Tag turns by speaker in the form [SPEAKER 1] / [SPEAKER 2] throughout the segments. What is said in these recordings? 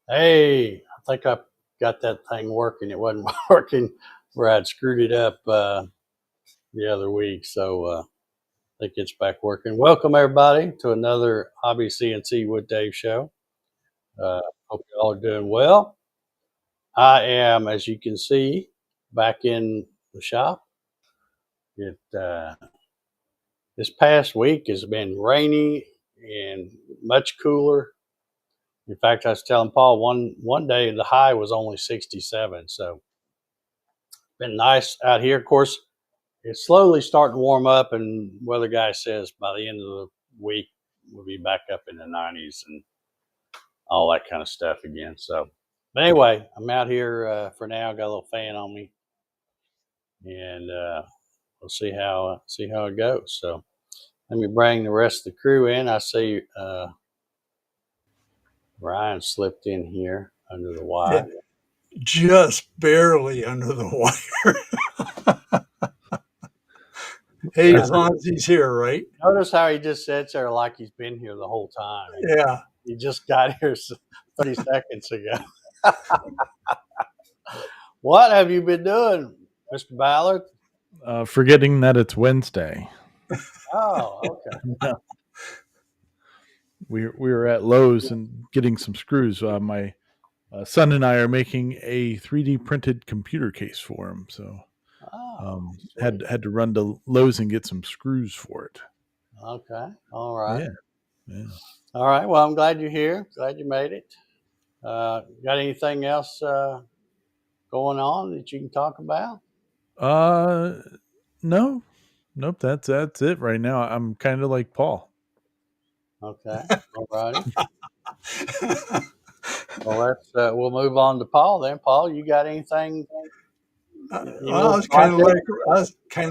[SPEAKER 1] Hey, I think I got that thing working. It wasn't working where I'd screwed it up the other week. So I think it's back working. Welcome, everybody, to another Hobby CNC with Dave show. Hope you all are doing well. I am, as you can see, back in the shop. This past week has been rainy and much cooler. In fact, I was telling Paul one day the high was only 67. So been nice out here. Of course, it's slowly starting to warm up, and weather guy says by the end of the week we'll be back up in the 90s and all that kind of stuff again. So, but anyway, I'm out here for now. Got a little fan on me, and we'll see how it goes. So, let me bring the rest of the crew in. I see Ryan slipped in here under the wire.
[SPEAKER 2] Just barely under the wire. Hey, as long as he's here, right?
[SPEAKER 1] Notice how he just sits there like he's been here the whole time.
[SPEAKER 2] Yeah.
[SPEAKER 1] He just got here 30 seconds ago. What have you been doing, Mr. Ballard?
[SPEAKER 3] Forgetting that it's Wednesday.
[SPEAKER 1] Oh, okay.
[SPEAKER 3] No. We were at Lowe's and getting some screws. My son and I are making a 3D printed computer case for him, so had to run to Lowe's and get some screws for it.
[SPEAKER 1] Okay, all right.
[SPEAKER 3] Yeah.
[SPEAKER 1] All right. Well, I'm glad you're here. Glad you made it. Got anything else going on that you can talk about?
[SPEAKER 3] No, nope. That's it right now. I'm kind of like Paul.
[SPEAKER 1] Okay, all righty. Well, we'll move on to Paul then. Paul, you got anything?
[SPEAKER 2] I was kind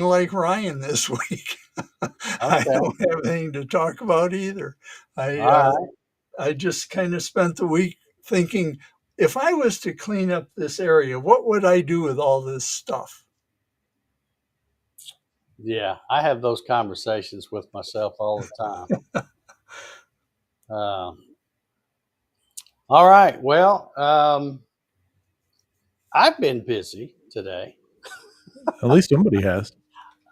[SPEAKER 2] of like Ryan this week. Okay. I don't have anything to talk about either. I just kind of spent the week thinking, if I was to clean up this area, what would I do with all this stuff?
[SPEAKER 1] Yeah, I have those conversations with myself all the time. All right. Well, I've been busy today.
[SPEAKER 3] At least somebody has.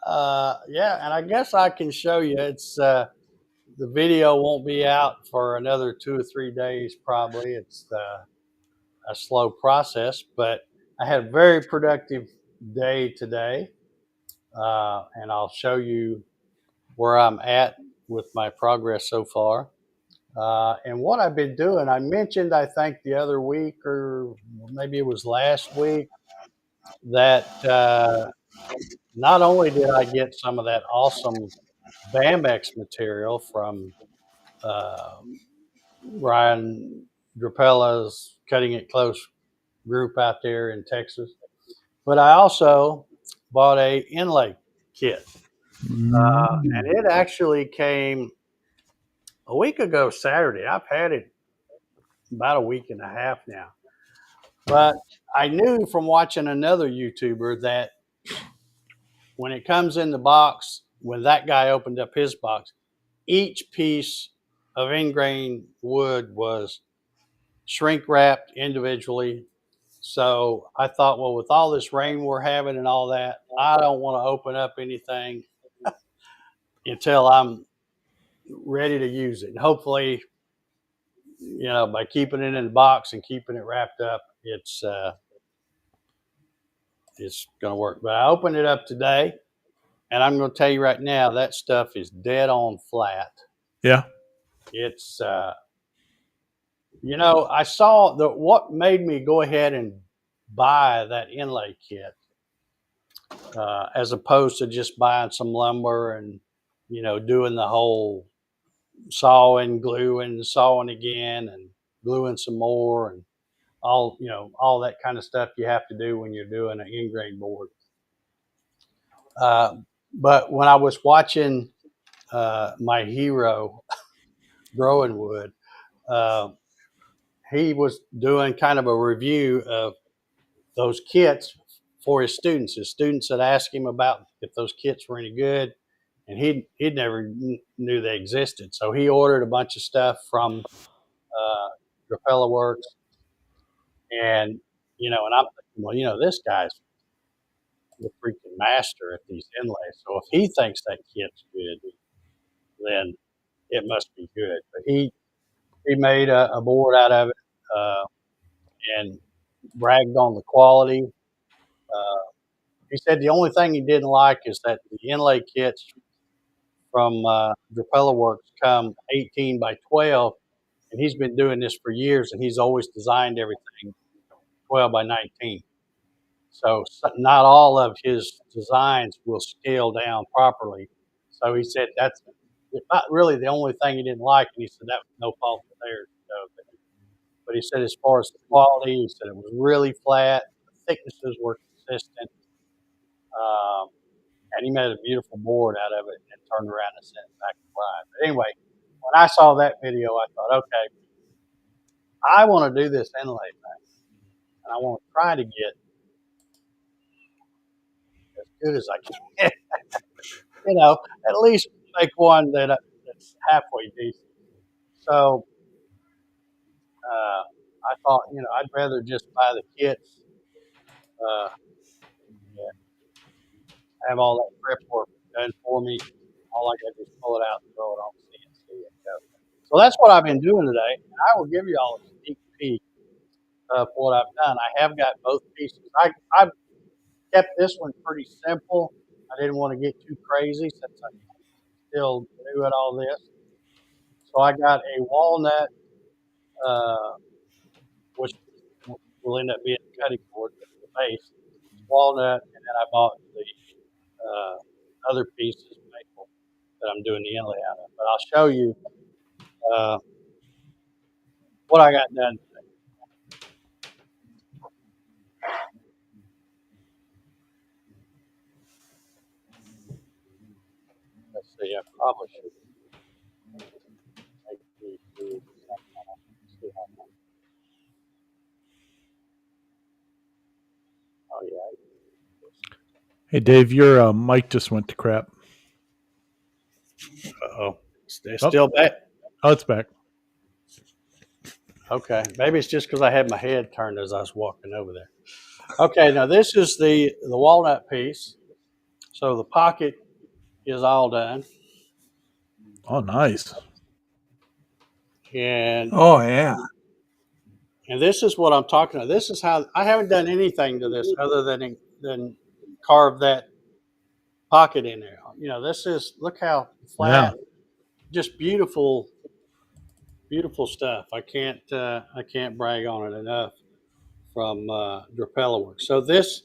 [SPEAKER 1] Yeah, and I guess I can show you. It's the video won't be out for another 2 or 3 days, probably. It's a slow process, but I had a very productive day today, and I'll show you where I'm at with my progress so far. And what I've been doing, I mentioned, I think the other week, or maybe it was last week, that not only did I get some of that awesome BMX material from uh, Ryan Drapella's Cutting It Close group out there in Texas, but I also bought a inlay kit, and it actually came a week ago Saturday. I've had it about a week and a half now, but I knew from watching another YouTuber that when it comes in the box, when that guy opened up his box, each piece of ingrained wood was shrink wrapped individually. So I thought, well, with all this rain we're having and all that, I don't want to open up anything until I'm ready to use it. And hopefully, by keeping it in the box and keeping it wrapped up, it's going to work. But I opened it up today, and I'm going to tell you right now, that stuff is dead on flat.
[SPEAKER 3] Yeah.
[SPEAKER 1] It's, I saw what made me go ahead and buy that inlay kit, as opposed to just buying some lumber and, doing the whole sawing, gluing, sawing again, and gluing some more, and all that kind of stuff you have to do when you're doing an ingrain board. But when I was watching my hero growing wood, uh, he was doing kind of a review of those kits for his students. His students had asked him about if those kits were any good, and he'd never knew they existed. So he ordered a bunch of stuff from Drapella Works, and and I'm thinking, well, this guy's the freaking master at these inlays. So if he thinks that kit's good, then it must be good. But he made a board out of it, uh, and bragged on the quality. He said the only thing he didn't like is that the inlay kits from Drapella Works come 18 by 12, and he's been doing this for years, and he's always designed everything 12 by 19. So not all of his designs will scale down properly. So he said that's not really the only thing he didn't like, and he said that was no fault of theirs. But he said as far as the quality, he said it was really flat. The thicknesses were consistent, um, and he made a beautiful board out of it and turned around and sent it back to Brian. But anyway, when I saw that video, I thought, okay, I want to do this inlay thing, and I want to try to get as good as I can. At least make one that's halfway decent. So I thought, I'd rather just buy the kits, uh, and have all that prep work done for me. All I got to do is pull it out and throw it on CNC and go. So that's what I've been doing today. I will give you all a sneak peek of what I've done. I have got both pieces. I've kept this one pretty simple. I didn't want to get too crazy since I'm still new at all this. So I got a walnut, uh, which will end up being a cutting board, but the base. It's walnut, and then I bought the other pieces maple that I'm doing the inlay out of. But I'll show you uh, what I got done today. Let's see, I probably should make these do sometime. See how much. Oh yeah.
[SPEAKER 3] Hey, Dave, your mic just went to crap.
[SPEAKER 1] Uh-oh. It's still back?
[SPEAKER 3] Oh, it's back.
[SPEAKER 1] Okay. Maybe it's just because I had my head turned as I was walking over there. Okay, now this is the walnut piece. So the pocket is all done.
[SPEAKER 3] Oh, nice.
[SPEAKER 1] And
[SPEAKER 2] yeah.
[SPEAKER 1] And this is what I'm talking about. This is how I haven't done anything to this other than carve that pocket in there. You know, this is look how flat, just beautiful, beautiful stuff. I can't brag on it enough from Drapella Works. So this,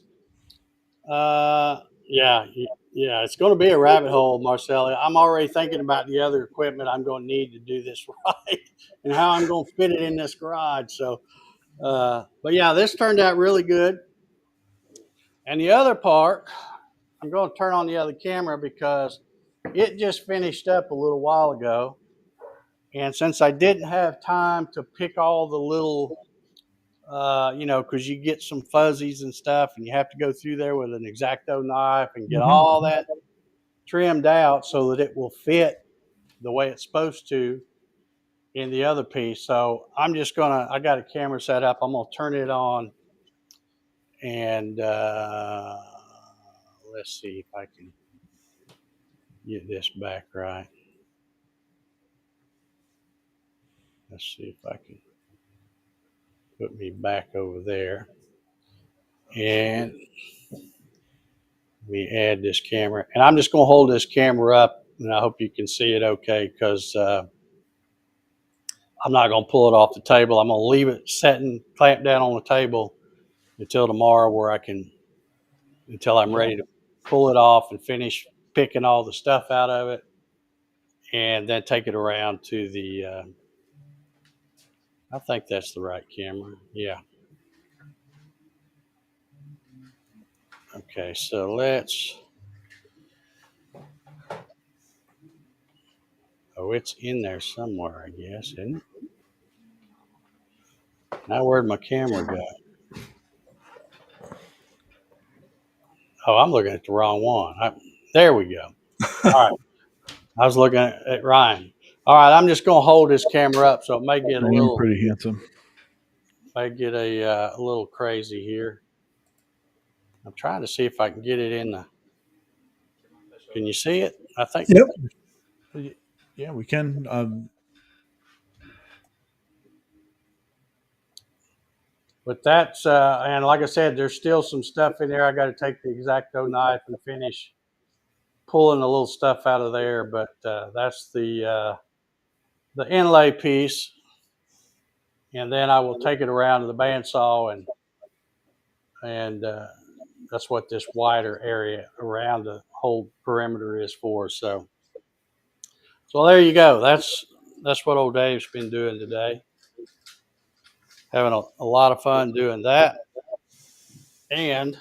[SPEAKER 1] yeah, yeah, it's going to be a rabbit hole, Marcella. I'm already thinking about the other equipment I'm going to need to do this right and how I'm going to fit it in this garage. So. But yeah, this turned out really good. And the other part, I'm going to turn on the other camera because it just finished up a little while ago. And since I didn't have time to pick all the little, because you get some fuzzies and stuff and you have to go through there with an X-Acto knife and get all that trimmed out so that it will fit the way it's supposed to in the other piece. So I got a camera set up. I'm going to turn it on. And let's see if I can get this back right. Let's see if I can put me back over there. And we add this camera. And I'm just going to hold this camera up, and I hope you can see it okay, because I'm not going to pull it off the table. I'm going to leave it setting, clamped down on the table until tomorrow until I'm ready to pull it off and finish picking all the stuff out of it. And then take it around to the, I think that's the right camera. Yeah. Okay, so it's in there somewhere, I guess, isn't it? Now where'd my camera go? Oh, I'm looking at the wrong one. There we go. All right. I was looking at Ryan. All right, I'm just going to hold this camera up, so it may get
[SPEAKER 3] pretty handsome.
[SPEAKER 1] May get a little crazy here. I'm trying to see if I can get it in the. Can you see it? I think.
[SPEAKER 2] Yep.
[SPEAKER 3] Yeah, we can.
[SPEAKER 1] But that's and like I said, there's still some stuff in there. I got to take the X-Acto knife and finish pulling a little stuff out of there. But that's the inlay piece, and then I will take it around to the bandsaw and that's what this wider area around the whole perimeter is for. So there you go. That's what old Dave's been doing today. Having a lot of fun doing that. And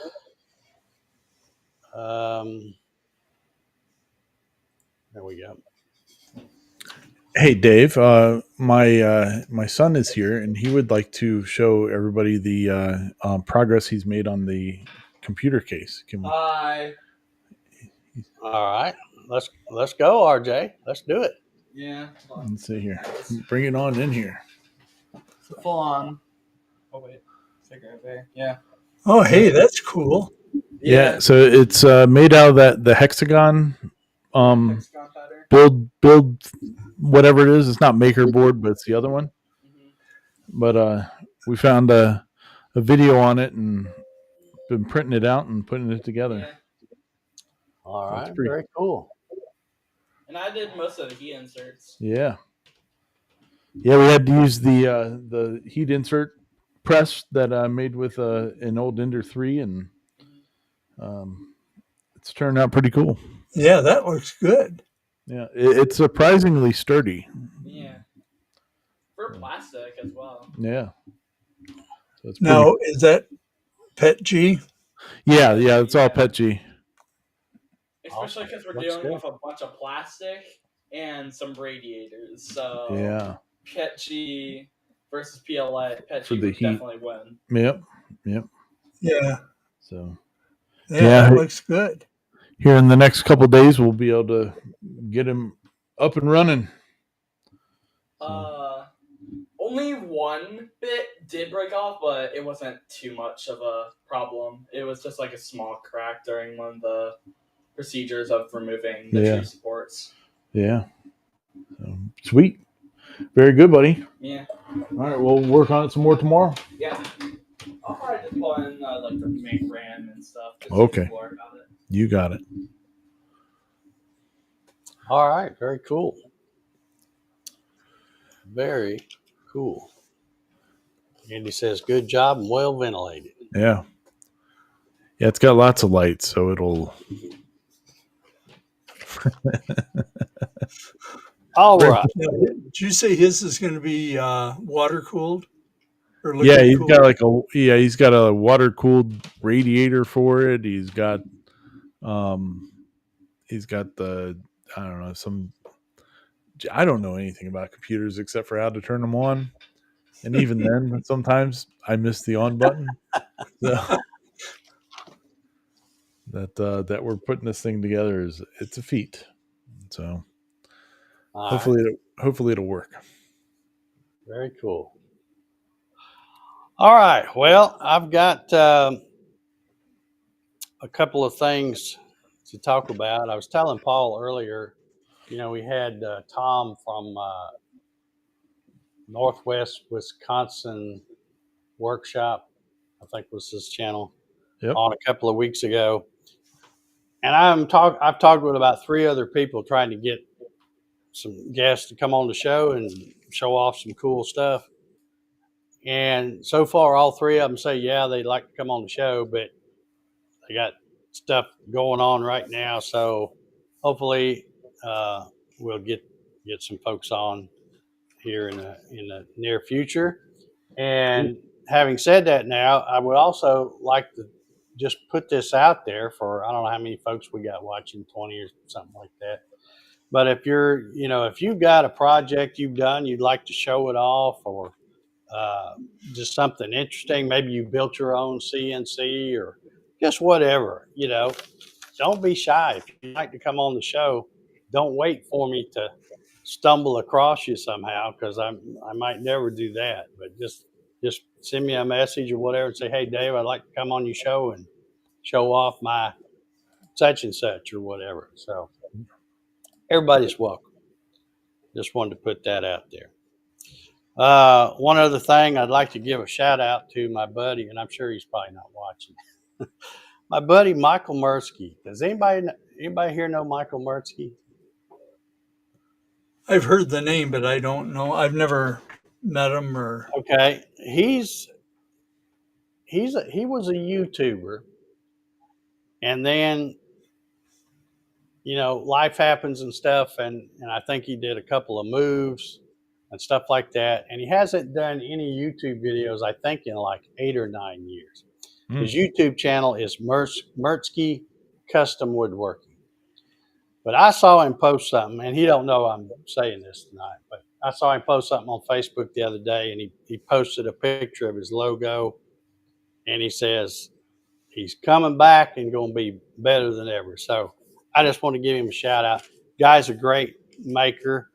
[SPEAKER 1] there we go.
[SPEAKER 3] Hey, Dave, my son is here, and he would like to show everybody the progress he's made on the computer case. Can we?
[SPEAKER 4] Hi.
[SPEAKER 1] All right, let's go, RJ. Let's do it.
[SPEAKER 4] Yeah.
[SPEAKER 3] Let's see here. Bring it on in here.
[SPEAKER 4] It's a full on. Oh wait, cigarette there. Yeah.
[SPEAKER 2] Oh, hey, that's cool.
[SPEAKER 3] Yeah. So it's made out of the hexagon.
[SPEAKER 4] Hexagon
[SPEAKER 3] build whatever it is. It's not maker board, but it's the other one. Mm-hmm. But we found a video on it and been printing it out and putting it together.
[SPEAKER 4] Yeah.
[SPEAKER 1] All right, very cool.
[SPEAKER 4] And I did most of the heat inserts.
[SPEAKER 3] Yeah. Yeah, we had to use the heat insert press that I made with an old Ender 3, and it's turned out pretty cool.
[SPEAKER 2] Yeah, that looks good.
[SPEAKER 3] Yeah, it's surprisingly sturdy.
[SPEAKER 4] Yeah. For plastic as well.
[SPEAKER 3] Yeah.
[SPEAKER 2] So now, is that PET G?
[SPEAKER 3] Yeah, it's all PET G.
[SPEAKER 4] Especially because we're dealing with a bunch of plastic and some radiators. So
[SPEAKER 3] yeah,
[SPEAKER 4] PET G versus PLA. PET G would definitely win.
[SPEAKER 3] Yep.
[SPEAKER 2] Yeah.
[SPEAKER 3] So
[SPEAKER 2] Yeah, that looks good.
[SPEAKER 3] Here in the next couple of days, we'll be able to get him up and running.
[SPEAKER 4] Only one bit did break off, but it wasn't too much of a problem. It was just like a small crack during one of the procedures of removing the tree supports.
[SPEAKER 3] Yeah. So, sweet. Very good, buddy.
[SPEAKER 4] Yeah.
[SPEAKER 3] All right, we'll work on it some more tomorrow.
[SPEAKER 4] Yeah. I'll probably just pull in like the make RAM and stuff. Just
[SPEAKER 3] okay.
[SPEAKER 4] About it.
[SPEAKER 3] You got it.
[SPEAKER 1] All right. Very cool. Very cool. Andy says, good job and well ventilated.
[SPEAKER 3] Yeah. Yeah, it's got lots of light, so it'll.
[SPEAKER 1] All right.
[SPEAKER 2] Did you say his is going to be water cooled?
[SPEAKER 3] Yeah, he's got a water cooled radiator for it. He's got the I don't know anything about computers except for how to turn them on. And even then, sometimes I miss the on button. So that we're putting this thing together it's a feat. So hopefully it'll work.
[SPEAKER 1] Very cool. All right. Well, I've got a couple of things to talk about. I was telling Paul earlier, we had Tom from Northwest Wisconsin Workshop, I think was his channel, on a couple of weeks ago. And I've talked with about 3 other people trying to get some guests to come on the show and show off some cool stuff. And so far, all 3 of them say, yeah, they'd like to come on the show, but they got stuff going on right now. So hopefully we'll get some folks on here in the near future. And having said that, now I would also like to just put this out there for, I don't know how many folks we got watching, 20 or something like that. But if if you've got a project you've done, you'd like to show it off, or just something interesting, maybe you built your own CNC or just whatever, don't be shy. If you'd like to come on the show, don't wait for me to stumble across you somehow, because I might never do that. But just send me a message or whatever and say, hey, Dave, I'd like to come on your show and show off my such and such or whatever. So everybody's welcome. Just wanted to put that out there. One other thing, I'd like to give a shout out to my buddy, and I'm sure he's probably not watching. My buddy Michael Mursky. Does anybody here know Michael Mursky?
[SPEAKER 2] I've heard the name, but I don't know. I've never met him or.
[SPEAKER 1] Okay, he was a YouTuber, and then life happens and stuff, and I think he did a couple of moves and stuff like that, and he hasn't done any YouTube videos, I think, in like 8 or 9 years. His YouTube channel is Mursky Custom Woodworking. But I saw him post something, and he don't know I'm saying this tonight, but I saw him post something on Facebook the other day, and he posted a picture of his logo, and he says he's coming back and going to be better than ever. So I just want to give him a shout out. Guy's a great maker.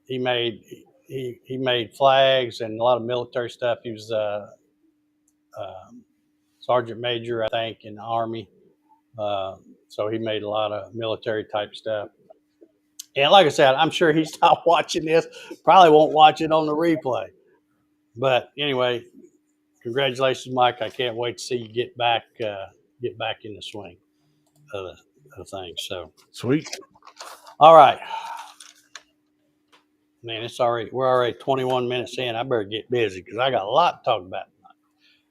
[SPEAKER 1] He made flags and a lot of military stuff. He was sergeant major, I think, in the Army. So he made a lot of military type stuff. And like I said, I'm sure he's not watching this. Probably won't watch it on the replay. But anyway, congratulations, Mike. I can't wait to see you get back in the swing of the thing. So
[SPEAKER 3] sweet. All
[SPEAKER 1] right. Man, we're already 21 minutes in. I better get busy because I got a lot to talk about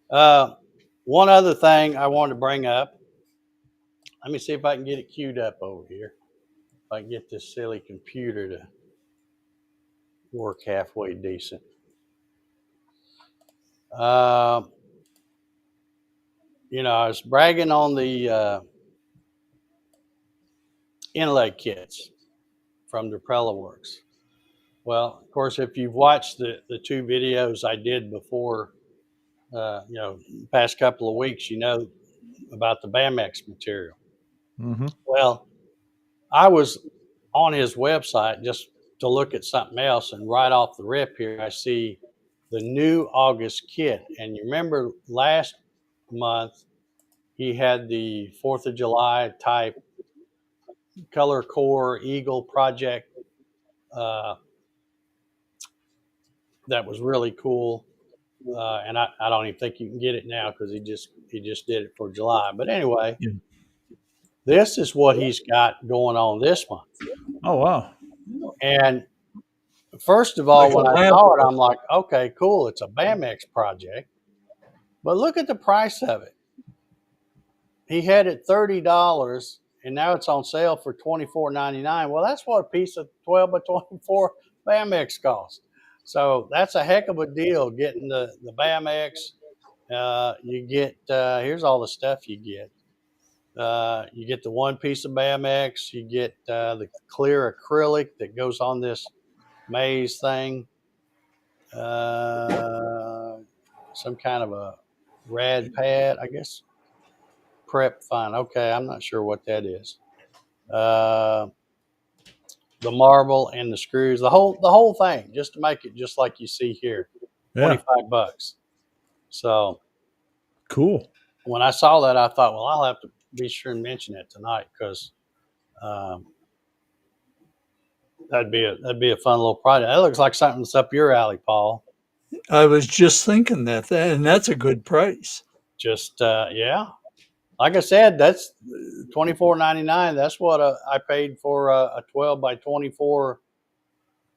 [SPEAKER 1] tonight. One other thing I wanted to bring up. Let me see if I can get it queued up over here. If I can get this silly computer to work halfway decent. I was bragging on the inlay kits from Deprella Works. Well, of course, if you've watched the 2 videos I did before, the past couple of weeks, about the BMX material.
[SPEAKER 3] Mm-hmm.
[SPEAKER 1] Well, I was on his website just to look at something else, and right off the rip here, I see the new August kit. And you remember last month he had the 4th of July type color core Eagle project that was really cool. And I don't even think you can get it now because he just did it for July. But anyway,
[SPEAKER 3] Yeah.
[SPEAKER 1] this is what he's got going on this month.
[SPEAKER 3] Oh wow!
[SPEAKER 1] And first of all,
[SPEAKER 2] Like
[SPEAKER 1] when
[SPEAKER 2] a
[SPEAKER 1] I
[SPEAKER 2] lamp.
[SPEAKER 1] saw it, I'm like, okay, cool. It's a BMX project. But look at the price of it. He had it $30, and now it's on sale for $24.99. Well, that's what a piece of 12 by 24 BMX costs. So that's a heck of a deal getting the BMX. You get here's all the stuff you get. You get the one piece of BMX. You get the clear acrylic that goes on this maze thing. Some kind of a rad pad, I guess. Prep fine. Okay, I'm not sure what that is. Uh, the marble and the screws, the whole thing, just to make it just like you see here.
[SPEAKER 3] Yeah,
[SPEAKER 1] $25. So
[SPEAKER 3] cool.
[SPEAKER 1] when I saw that, I thought, well, I'll have to be sure and mention it tonight because um, that'd be a fun little project. That looks like something that's up your alley, Paul.
[SPEAKER 2] I was just thinking and that's a good price.
[SPEAKER 1] Just yeah, like I said, that's $24.99. That's what I paid for a 12 by 24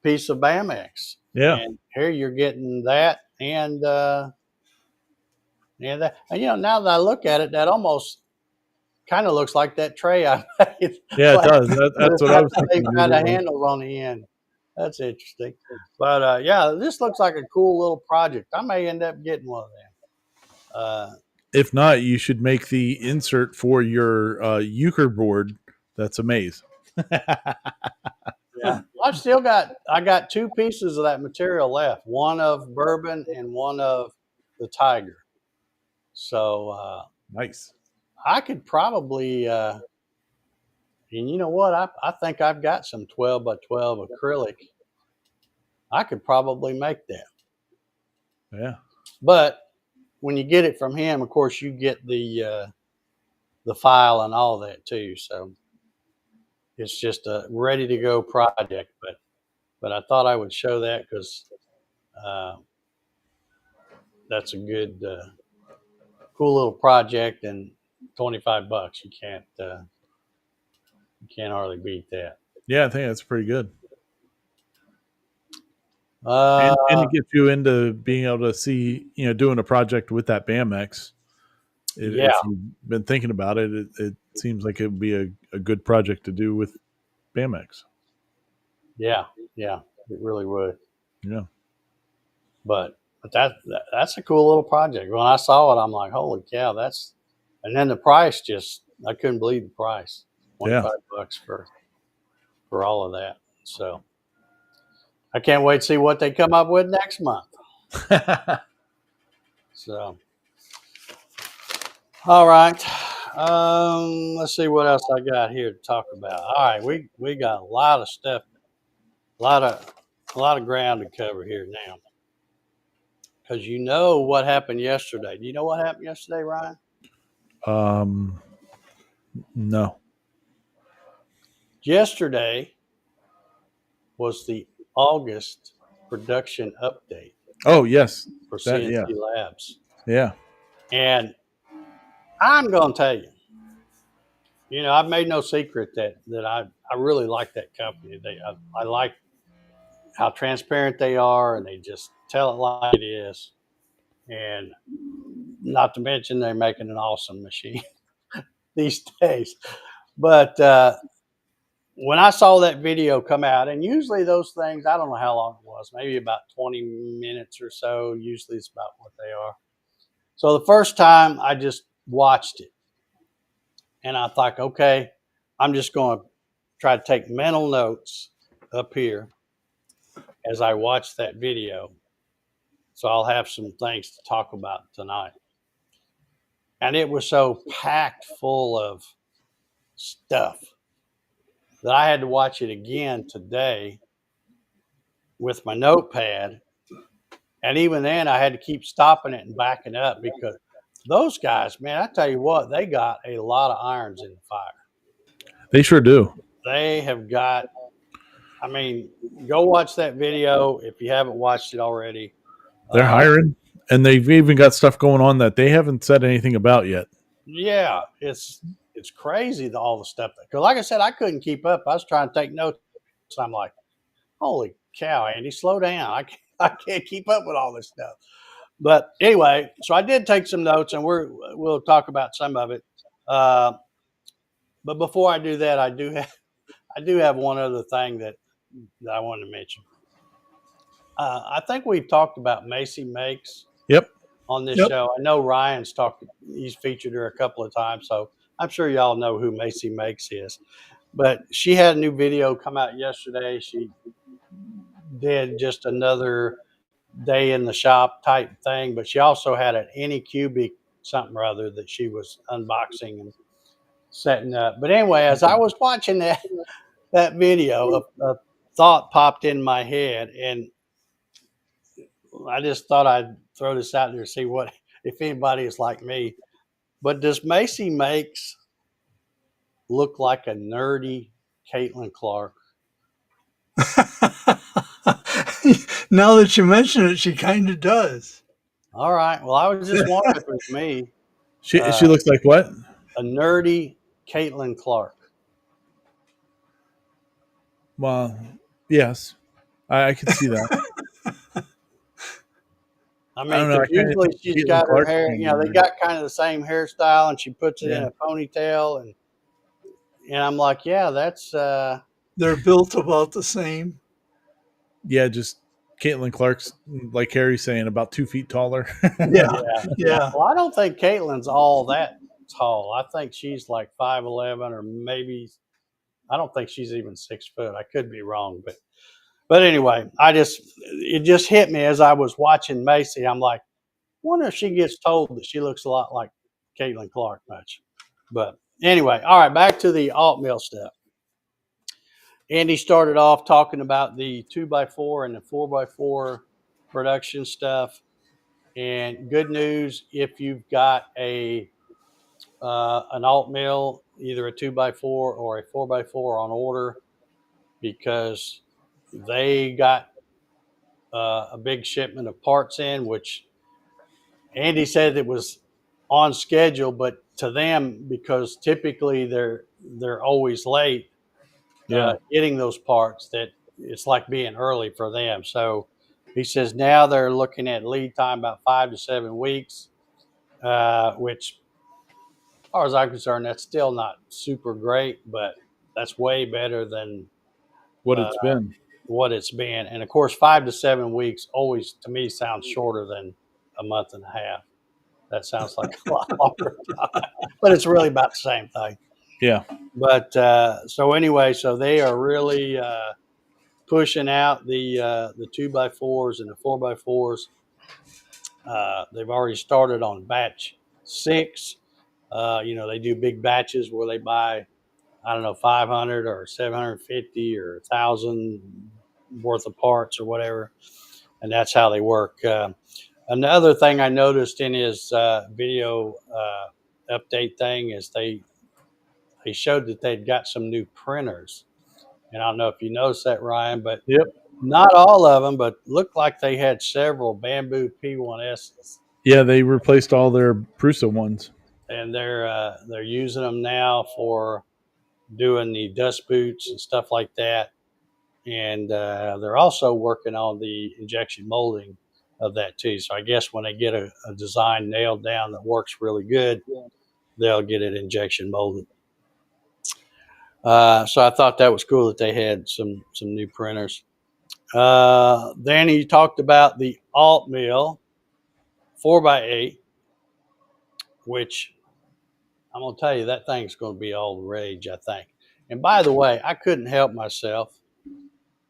[SPEAKER 1] piece of BMX.
[SPEAKER 3] Yeah,
[SPEAKER 1] And here you're getting that and that. And now that I look at it, that almost kind of looks like that tray I made.
[SPEAKER 3] yeah, it
[SPEAKER 1] Like,
[SPEAKER 3] does. That's what I was
[SPEAKER 1] they
[SPEAKER 3] thinking.
[SPEAKER 1] kind of handles on the end. That's interesting. But yeah, this looks like a cool little project. I may end up getting one of them.
[SPEAKER 3] If not, you should make the insert for your euchre board. That's a maze.
[SPEAKER 1] Yeah, I got two pieces of that material left. One of bourbon and one of the tiger. So
[SPEAKER 3] Nice.
[SPEAKER 1] I could probably, and you know what? I think I've got some 12 by 12 acrylic. I could probably make that.
[SPEAKER 3] Yeah.
[SPEAKER 1] But when you get it from him, of course, you get the file and all that too. So it's just a ready to go project. But I thought I would show that because uh, that's a good, cool little project, and $25. You can't hardly beat that.
[SPEAKER 3] Yeah, I think that's pretty good.
[SPEAKER 1] Uh,
[SPEAKER 3] And it gets you into being able to see, doing a project with that BMX.
[SPEAKER 1] yeah,
[SPEAKER 3] If you've been thinking about it, it seems like it would be a good project to do with BMX.
[SPEAKER 1] yeah, it really would.
[SPEAKER 3] Yeah.
[SPEAKER 1] But that's a cool little project. When I saw it, I'm like, holy cow, and then the price I couldn't believe the price.
[SPEAKER 3] Yeah.
[SPEAKER 1] $25 for all of that. So I can't wait to see what they come up with next month. So all right. Let's see what else I got here to talk about. All right, we got a lot of stuff, a lot of ground to cover here now. Because you know what happened yesterday. Do you know what happened yesterday, Ryan?
[SPEAKER 3] No.
[SPEAKER 1] Yesterday was the August production update
[SPEAKER 3] Oh yes.
[SPEAKER 1] for
[SPEAKER 3] That
[SPEAKER 1] CNC
[SPEAKER 3] yeah.
[SPEAKER 1] Labs.
[SPEAKER 3] Yeah.
[SPEAKER 1] And I'm going to tell you, I've made no secret that I really like that company. I like how transparent they are, and they just tell it like it is. And not to mention they're making an awesome machine these days. But when I saw that video come out, and usually those things, I don't know how long it was, maybe about 20 minutes or so. Usually it's about what they are. So the first time I just watched it, and I thought, okay, I'm just going to try to take mental notes up here as I watch that video. So I'll have some things to talk about tonight. and it was so packed full of stuff that I had to watch it again today with my notepad. And even then, I had to keep stopping it and backing up because those guys, man, I tell you what, they got a lot of irons in the fire.
[SPEAKER 3] They sure do.
[SPEAKER 1] They have got, I mean, go watch that video if you haven't watched it already.
[SPEAKER 3] They're hiring, and they've even got stuff going on that they haven't said anything about yet.
[SPEAKER 1] Yeah, it's crazy all the stuff. Because, like I said, I couldn't keep up. I was trying to take notes. I'm like, holy cow, Andy, slow down. I can't keep up with all this stuff. But anyway, so I did take some notes, and we'll talk about some of it. But before I do that, I do have one other thing that I wanted to mention. I think we've talked about Macy Makes.
[SPEAKER 3] Yep.
[SPEAKER 1] On this show. I know Ryan's talked. He's featured her a couple of times, so I'm sure y'all know who Macy Makes is. But she had a new video come out yesterday. She did just another day in the shop type thing, but she also had an Anycubic something or other that she was unboxing and setting up. But anyway, as I was watching that video, a thought popped in my head, and I just thought I'd throw this out there to see what if anybody is like me. But does Macy Makes look like a nerdy Caitlin Clark?
[SPEAKER 2] Now that you mention it, she kind of does.
[SPEAKER 1] All right. Well, I was just wondering if it was me.
[SPEAKER 3] She looks like what?
[SPEAKER 1] A nerdy Caitlin Clark.
[SPEAKER 3] Well, yes, I can see that.
[SPEAKER 1] I mean, usually she's got her hair, they got kind of the same hairstyle, and she puts it in a ponytail, and I'm like, yeah, that's.
[SPEAKER 2] They're built about the same.
[SPEAKER 3] Yeah, just Caitlin Clark's, like Harry's saying, about 2 feet taller.
[SPEAKER 2] Yeah.
[SPEAKER 1] Well, I don't think Caitlin's all that tall. I think she's like 5'11", or maybe. I don't think she's even 6 foot. I could be wrong, but anyway, it just hit me as I was watching Macy. I'm like, wonder if she gets told that she looks a lot like Caitlin Clark much. But anyway, all right, back to the Altmill stuff. Andy started off talking about the 2x4 and the 4x4 production stuff. And good news if you've got an Altmill, either a 2x4 or a 4x4 on order, because they got a big shipment of parts in, which Andy said it was on schedule, but to them, because typically they're always late getting those parts, that it's like being early for them. So he says now they're looking at lead time about 5 to 7 weeks, which, as far as I'm concerned, that's still not super great, but that's way better than
[SPEAKER 3] what it's been.
[SPEAKER 1] And of course, 5 to 7 weeks always, to me, sounds shorter than a month and a half. That sounds like a lot longer time, but it's really about the same thing.
[SPEAKER 3] Yeah.
[SPEAKER 1] But so anyway, so they are really pushing out the 2x4s and the 4x4s. They've already started on batch 6. They do big batches where they buy, I don't know, 500 or 750 or 1,000 worth of parts or whatever, and that's how they work. Another thing I noticed in his video update thing is they showed that they'd got some new printers. And I don't know if you noticed that, Ryan, but not all of them, but looked like they had several Bamboo P1Ss.
[SPEAKER 3] Yeah, they replaced all their Prusa ones.
[SPEAKER 1] And they're using them now for doing the dust boots and stuff like that. And they're also working on the injection molding of that too. So I guess when they get a design nailed down that works really good, they'll get it injection molded. So I thought that was cool that they had some new printers. Then he talked about the Altmill 4x8, which I'm going to tell you, that thing's going to be all the rage, I think. And by the way, I couldn't help myself.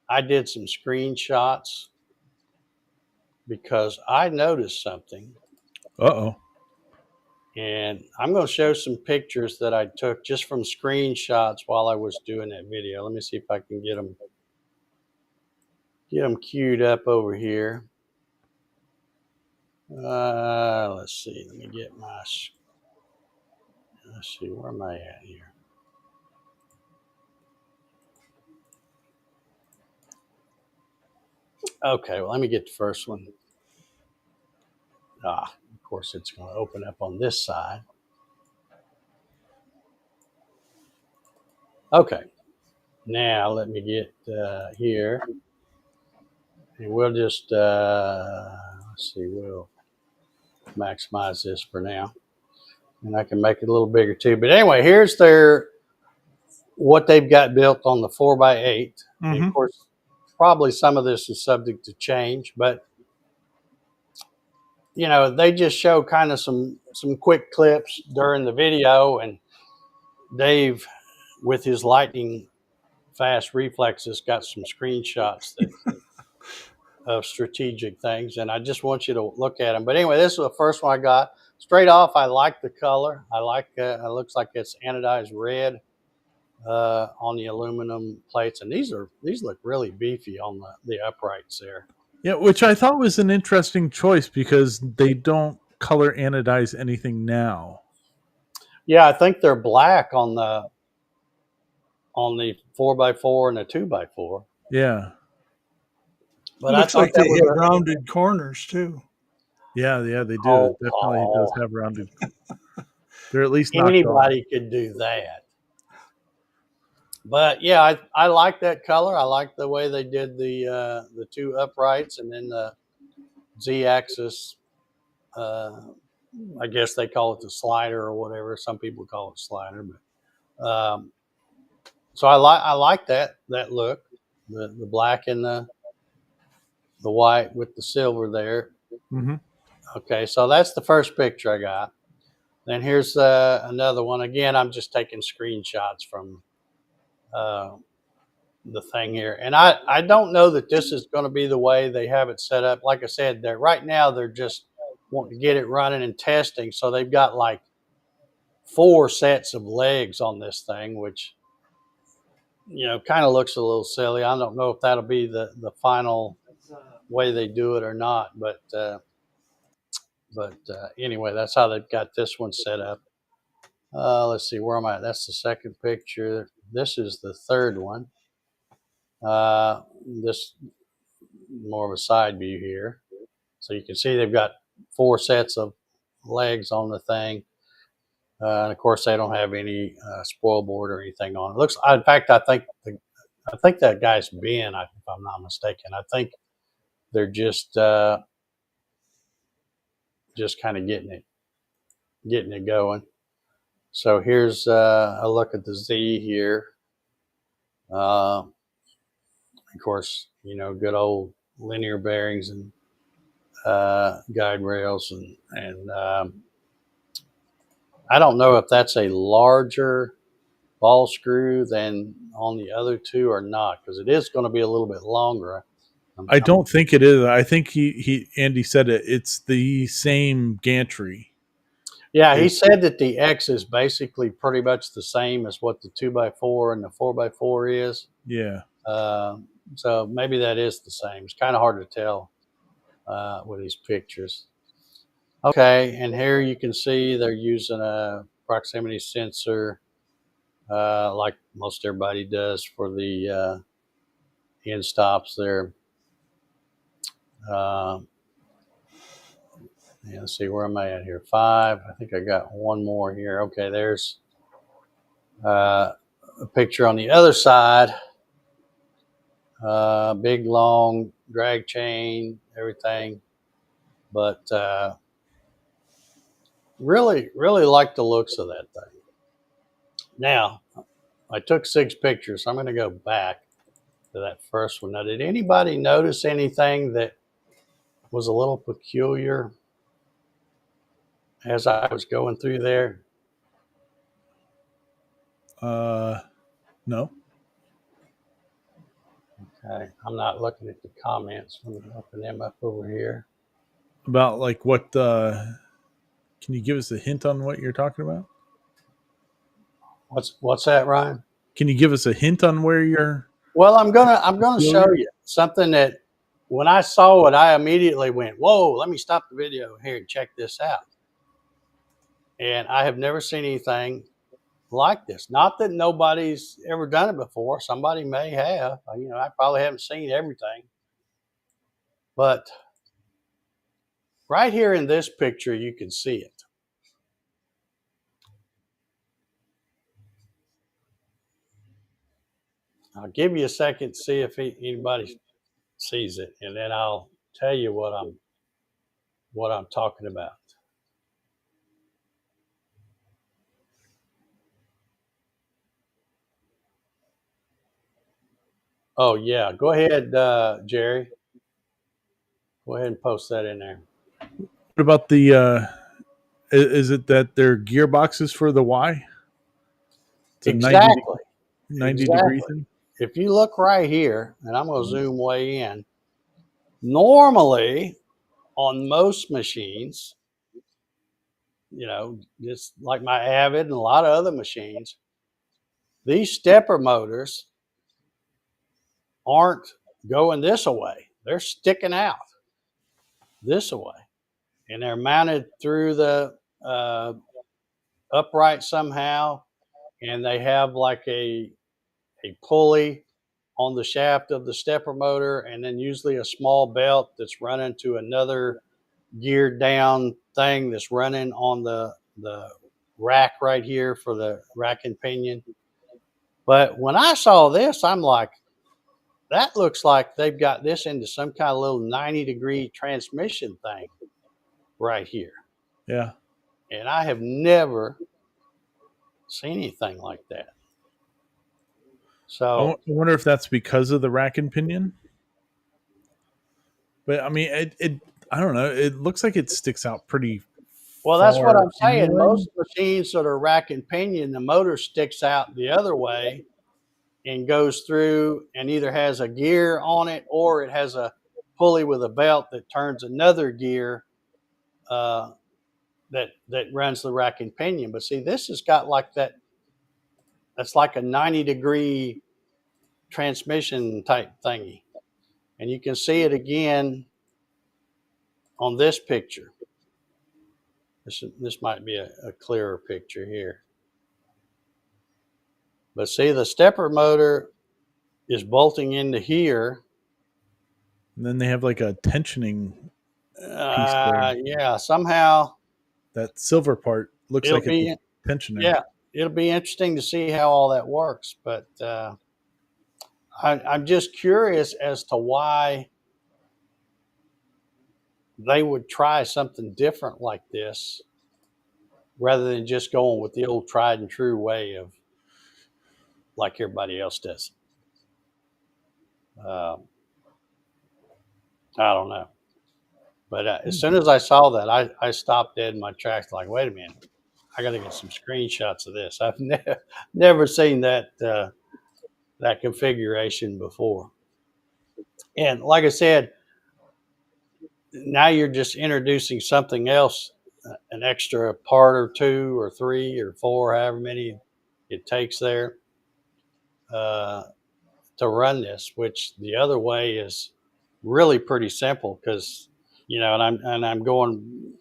[SPEAKER 1] I did some screenshots because I noticed something.
[SPEAKER 3] Uh-oh.
[SPEAKER 1] And I'm going to show some pictures that I took just from screenshots while I was doing that video. Let me see if I can get them queued up over here. Let's see. Let me get my. Let's see. Where am I at here? Okay. Well, let me get the first one. Of course, it's going to open up on this side. Okay. Now let me get here, and we'll just let's see. We'll maximize this for now, and I can make it a little bigger too. But anyway, here's what they've got built on the 4x8.
[SPEAKER 3] Mm-hmm.
[SPEAKER 1] And of course, probably some of this is subject to change, but you know, they just show kind of some quick clips during the video, and Dave, with his lightning fast reflexes, got some screenshots of strategic things, and I just want you to look at them. But anyway, this is the first one I got. Straight off, I like the color. I like it looks like it's anodized red on the aluminum plates, and these look really beefy on the uprights there.
[SPEAKER 3] Yeah, which I thought was an interesting choice because they don't color anodize anything now.
[SPEAKER 1] Yeah, I think they're black on the 4x4 and the 2x4.
[SPEAKER 3] Yeah.
[SPEAKER 2] But it looks like they have rounded corners too.
[SPEAKER 3] Yeah, they do. It definitely does have rounded. They're at least not.
[SPEAKER 1] Anybody could do that. But yeah, I like that color. I like the way they did the two uprights, and then the Z-axis. I guess they call it the slider or whatever. Some people call it slider, but so I like that look, the black and the white with the silver there.
[SPEAKER 3] Mm-hmm.
[SPEAKER 1] Okay, so that's the first picture I got. Then here's another one. Again, I'm just taking screenshots from the thing here. And I don't know that this is going to be the way they have it set up. Like I said, right now they're just wanting to get it running and testing. So they've got like 4 sets of legs on this thing, which, you know, kind of looks a little silly. I don't know if that'll be the final way they do it or not. But anyway, that's how they've got this one set up. Let's see, where am I? That's the second picture. This is the third one. This more of a side view here. So you can see they've got 4 sets of legs on the thing. And of course, they don't have any spoil board or anything on it. Looks, in fact, I think that guy's Ben, if I'm not mistaken. I think they're just kind of getting it going. So here's a look at the Z here. Of course, you know, good old linear bearings and guide rails, and I don't know if that's a larger ball screw than on the other two or not, because it is going to be a little bit longer.
[SPEAKER 3] I don't think it is. I think Andy said it's the same gantry.
[SPEAKER 1] Yeah, he said that the X is basically pretty much the same as what the 2x4 and the 4x4 is.
[SPEAKER 3] Yeah.
[SPEAKER 1] So maybe that is the same. It's kind of hard to tell with these pictures. Okay, and here you can see they're using a proximity sensor, like most everybody does for the end stops there. Yeah, let's see, where am I at here? 5. I think I got one more here. Okay, there's a picture on the other side. Big, long drag chain, everything. But really, really like the looks of that thing. Now, I took 6 pictures. So I'm going to go back to that first one. Now, did anybody notice anything that was a little peculiar as I was going through there?
[SPEAKER 3] No.
[SPEAKER 1] Okay, I'm not looking at the comments. Let me open them up over here.
[SPEAKER 3] About like what Can you give us a hint on what you're talking about?
[SPEAKER 1] What's that, Ryan?
[SPEAKER 3] Can you give us a hint on where you're?
[SPEAKER 1] Well, I'm gonna show you something that when I saw it, I immediately went, "Whoa! Let me stop the video here and check this out." And I have never seen anything like this. Not that nobody's ever done it before. Somebody may have. I probably haven't seen everything, but right here in this picture, you can see it. I'll give you a second to see if anybody sees it, and then I'll tell you what I'm talking about. Oh yeah, go ahead, Jerry. Go ahead and post that in there.
[SPEAKER 3] What about the? Is it that they're gearboxes for the Y? It's
[SPEAKER 1] Exactly.
[SPEAKER 3] 90 degree thing.
[SPEAKER 1] If you look right here, and I'm going to zoom way in, normally on most machines, just like my Avid and a lot of other machines, these stepper motors aren't going this way. They're sticking out this way, and they're mounted through the upright somehow, and they have like a pulley on the shaft of the stepper motor, and then usually a small belt that's running to another geared down thing that's running on the rack right here for the rack and pinion. But when I saw this, I'm like, that looks like they've got this into some kind of little 90-degree transmission thing right here.
[SPEAKER 3] Yeah.
[SPEAKER 1] And I have never seen anything like that. So
[SPEAKER 3] I wonder if that's because of the rack and pinion. But I mean, it I don't know. It looks like it sticks out pretty.
[SPEAKER 1] Well, that's what I'm saying.
[SPEAKER 3] Anyway.
[SPEAKER 1] Most machines that are rack and pinion, the motor sticks out the other way and goes through and either has a gear on it or it has a pulley with a belt that turns another gear that runs the rack and pinion. But see, this has got like that. That's like a 90-degree transmission type thingy. And you can see it again on this picture. This might be a clearer picture here. But see, the stepper motor is bolting into here.
[SPEAKER 3] And then they have like a tensioning piece there.
[SPEAKER 1] Yeah, somehow.
[SPEAKER 3] That silver part looks like a tensioner.
[SPEAKER 1] Yeah, it'll be interesting to see how all that works. But I'm just curious as to why they would try something different like this rather than just going with the old tried and true way of like everybody else does. I don't know. But as soon as I saw that, I stopped dead in my tracks like, wait a minute, I got to get some screenshots of this. I've never seen that configuration before. And like I said, now you're just introducing something else, an extra part or two or three or four, however many it takes there to run this, which the other way is really pretty simple because, and I'm going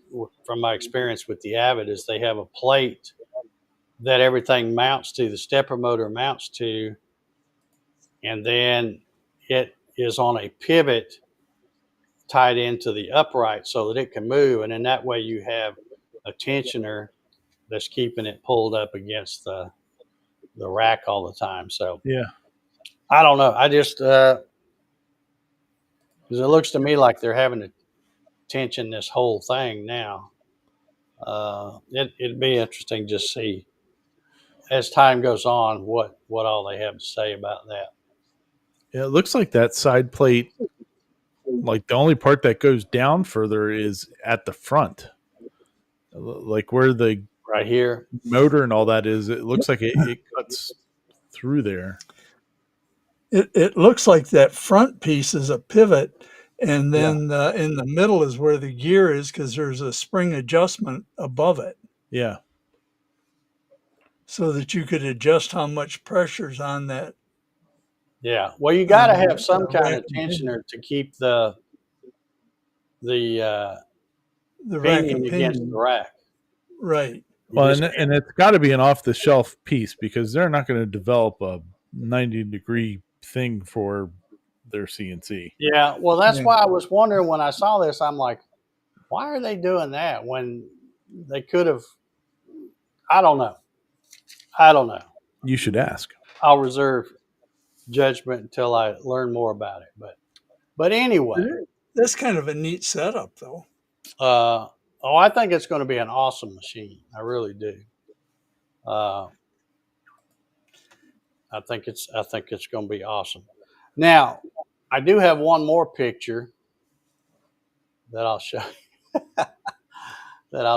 [SPEAKER 1] from my experience with the Avid is they have a plate that everything mounts to, the stepper motor mounts to, and then it is on a pivot tied into the upright so that it can move. And in that way you have a tensioner that's keeping it pulled up against the rack all the time. So
[SPEAKER 3] yeah,
[SPEAKER 1] I don't know. I just, because it looks to me like they're having to tension this whole thing now. It'd be interesting to see as time goes on what all they have to say about that.
[SPEAKER 3] Yeah, it looks like that side plate, like the only part that goes down further is at the front, like where the
[SPEAKER 1] right here
[SPEAKER 3] motor and all that is. It looks like it cuts through there.
[SPEAKER 2] It looks like that front piece is a pivot, And then in the middle is where the gear is, because there's a spring adjustment above it.
[SPEAKER 3] Yeah.
[SPEAKER 2] So that you could adjust how much pressure's on that.
[SPEAKER 1] Yeah. Well, you got to have some kind of tensioner to keep the pinion against the rack.
[SPEAKER 2] Right.
[SPEAKER 3] Well, and it's got to be an off-the-shelf piece, because they're not going to develop a 90-degree thing for their CNC.
[SPEAKER 1] Yeah, well, that's why I was wondering when I saw this. I'm like, why are they doing that when they could have? I don't know.
[SPEAKER 3] You should ask.
[SPEAKER 1] I'll reserve judgment until I learn more about it. But anyway,
[SPEAKER 2] that's kind of a neat setup, though.
[SPEAKER 1] I think it's going to be an awesome machine. I really do. I think it's going to be awesome. Now, I do have one more picture that I'll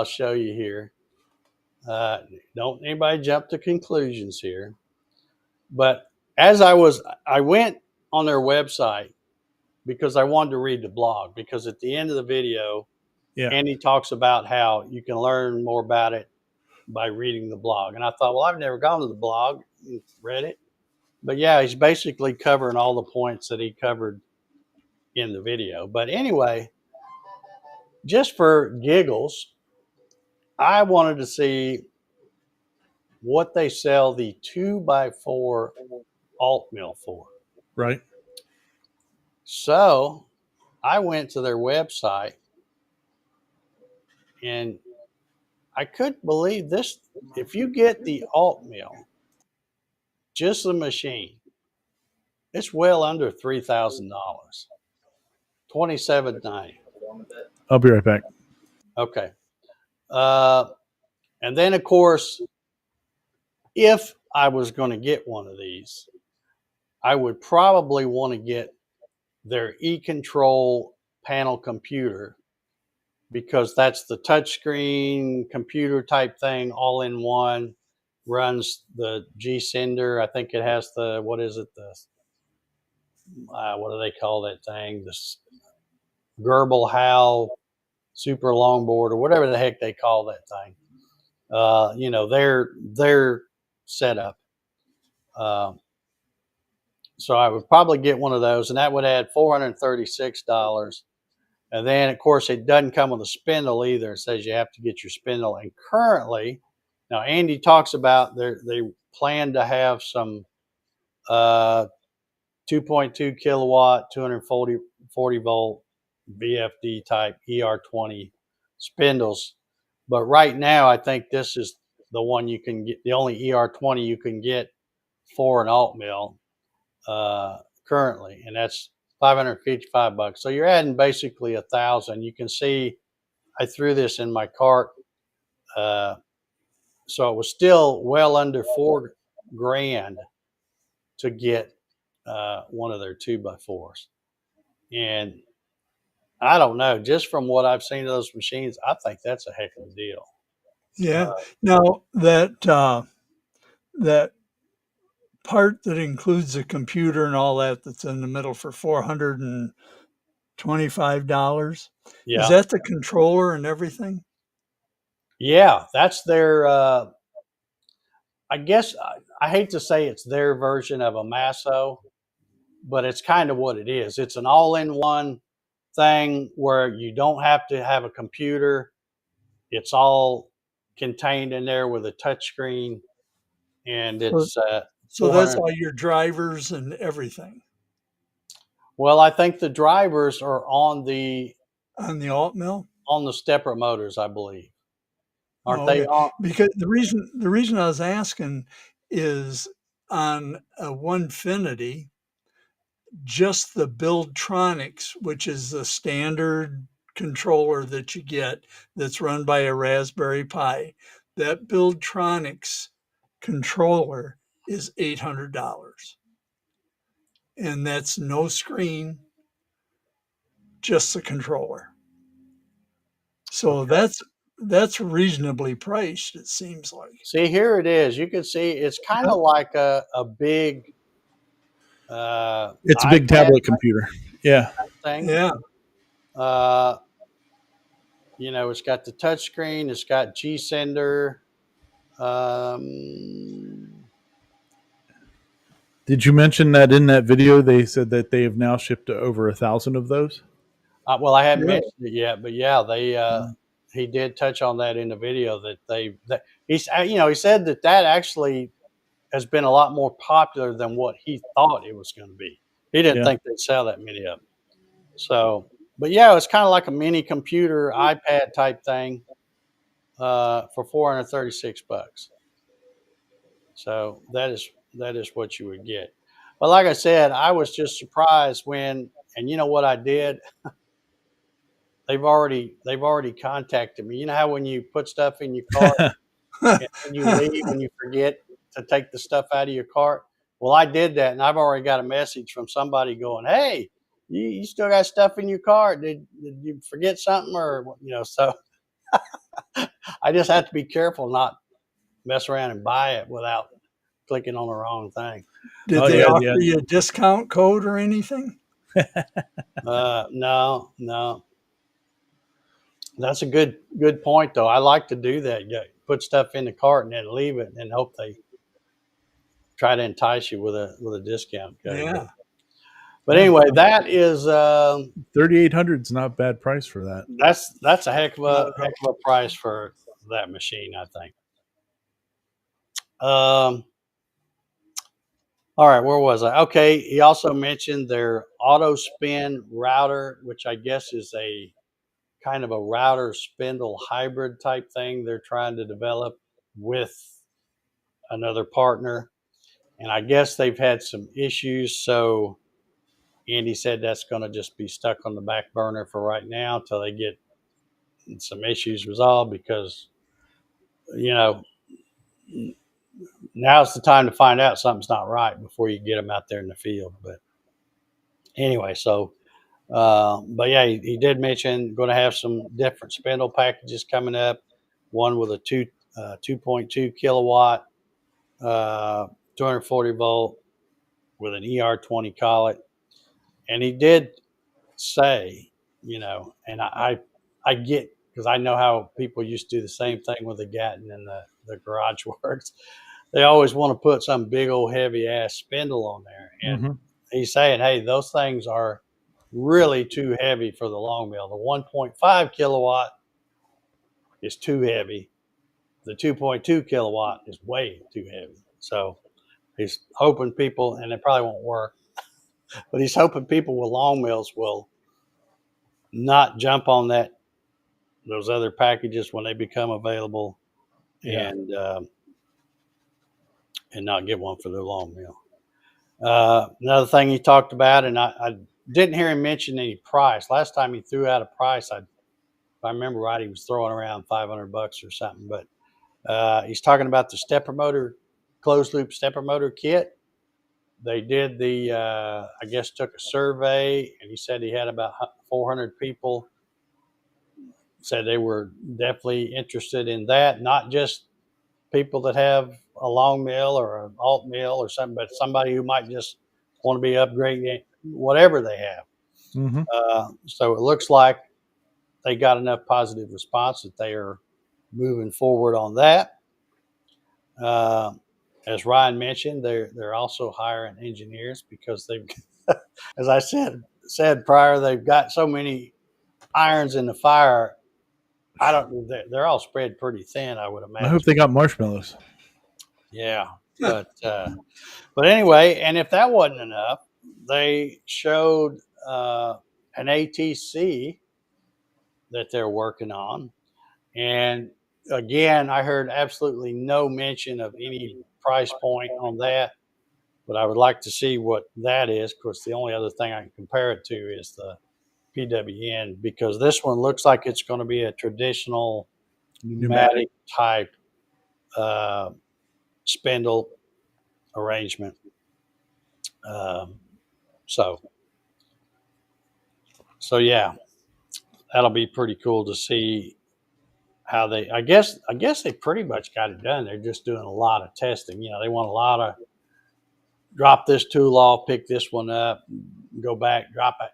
[SPEAKER 1] show you here. Don't anybody jump to conclusions here. But as I went on their website because I wanted to read the blog, because at the end of the video, Andy talks about how you can learn more about it by reading the blog. And I thought, well, I've never gone to the blog and read it. But yeah, he's basically covering all the points that he covered in the video. But anyway, just for giggles, I wanted to see what they sell the 2x4 Altmill for.
[SPEAKER 3] Right.
[SPEAKER 1] So I went to their website, and I couldn't believe this. If you get the Altmill, just the machine, it's well under $3,000. $2,790.
[SPEAKER 3] I'll be right back.
[SPEAKER 1] Okay. And then, of course, if I was going to get one of these, I would probably want to get their e-control panel computer, because that's the touchscreen computer type thing all in one. Runs the G-Sender. I think it has the, what is it? What do they call that thing? The Gerbil Hal super longboard, or whatever the heck they call that thing. Their setup. So I would probably get one of those, and that would add $436. And then, of course, it doesn't come with a spindle either. It says you have to get your spindle. And currently, now Andy talks about they plan to have some 2.2 kilowatt, 240 volt VFD type ER20 spindles. But right now, I think this is the one you can get, the only ER20 you can get for an Altmill currently, and that's $555. So you're adding basically $1,000. You can see I threw this in my cart, so it was still well under $4,000 to get one of their 2x4s. And I don't know, just from what I've seen of those machines, I think that's a heck of a deal.
[SPEAKER 2] Yeah. Now that part that includes the computer and all that's in the middle for $425.
[SPEAKER 1] Yeah.
[SPEAKER 2] Is that the controller and everything?
[SPEAKER 1] Yeah, that's their. I guess I hate to say it's their version of a Masso, but it's kind of what it is. It's an all-in-one thing where you don't have to have a computer. It's all contained in there with a touchscreen, and it's
[SPEAKER 2] so that's all your drivers and everything.
[SPEAKER 1] Well, I think the drivers are on the
[SPEAKER 2] Altmill,
[SPEAKER 1] on the stepper motors, I believe. Aren't they on?
[SPEAKER 2] Because the reason I was asking is on a Onefinity, just the Buildtronics, which is the standard controller that you get that's run by a Raspberry Pi, that Buildtronics controller is $800. And that's no screen, just the controller. So that's reasonably priced, it seems like.
[SPEAKER 1] See, here it is. You can see it's kind of like a big
[SPEAKER 3] it's a big tablet computer. Yeah.
[SPEAKER 1] Thing.
[SPEAKER 2] Yeah.
[SPEAKER 1] It's got the touch screen. It's got G-Sender. Um,
[SPEAKER 3] Did you mention that in that video they said that they have now shipped to over 1,000 of those?
[SPEAKER 1] well, I hadn't mentioned it yet, but yeah, he did touch on that in the video that he said that actually has been a lot more popular than what he thought it was going to be. He didn't think they'd sell that many of them. So, but yeah, it's kind of like a mini computer iPad type thing for $436. So that is what you would get. But like I said, I was just surprised and you know what I did? They've already contacted me. You know how when you put stuff in your cart and you leave and you forget to take the stuff out of your cart? Well, I did that, and I've already got a message from somebody going, "Hey, you still got stuff in your cart? Did you forget something?" Or so I just have to be careful not mess around and buy it without clicking on the wrong thing.
[SPEAKER 2] Did they offer you a discount code or anything?
[SPEAKER 1] No. That's a good point, though. I like to do that. You put stuff in the cart and then leave it, and hope they try to entice you with a discount code.
[SPEAKER 2] Yeah.
[SPEAKER 1] But anyway, that is
[SPEAKER 3] 3,800 is not a bad price for that.
[SPEAKER 1] That's a heck of a price for that machine, I think. All right, where was I? Okay, he also mentioned their auto spin router, which I guess is a kind of a router spindle hybrid type thing they're trying to develop with another partner. And I guess they've had some issues, so Andy said that's going to just be stuck on the back burner for right now until they get some issues resolved, because now's the time to find out something's not right before you get them out there in the field. But anyway, so but yeah, he did mention going to have some different spindle packages coming up. One with a 2.2 kilowatt, 240 volt with an ER20 collet. And he did say, and I get, because I know how people used to do the same thing with the Gatton and the Garage Works. They always want to put some big old heavy ass spindle on there. And he's saying, hey, those things are really too heavy for the long mill. The 1.5 kilowatt is too heavy. The 2.2 kilowatt is way too heavy. So he's hoping people, and it probably won't work, but he's hoping people with long mills will not jump on those other packages when they become available, and not get one for their long mill. Another thing he talked about, and I didn't hear him mention any price. Last time he threw out a price, if I remember right, he was throwing around $500 or something. But he's talking about the stepper motor, closed loop stepper motor kit. They did I guess took a survey, and he said he had about 400 people said they were definitely interested in that. Not just people that have a long mill or an Altmill or something, but somebody who might just want to be upgrading whatever they have. So it looks like they got enough positive response that they are moving forward on that. As Ryan mentioned, they're also hiring engineers because they've, as I said prior, they've got so many irons in the fire. They're all spread pretty thin, I would imagine.
[SPEAKER 3] I hope they got marshmallows.
[SPEAKER 1] Yeah, but anyway, and if that wasn't enough, they showed an ATC that they're working on, and again, I heard absolutely no mention of any price point on that, but I would like to see what that is. Of course, the only other thing I can compare it to is the PWN, because this one looks like it's going to be a traditional pneumatic type spindle arrangement. So yeah, that'll be pretty cool to see how they. I guess they pretty much got it done. They're just doing a lot of testing. They want a lot of drop this tool off, pick this one up, go back, drop it.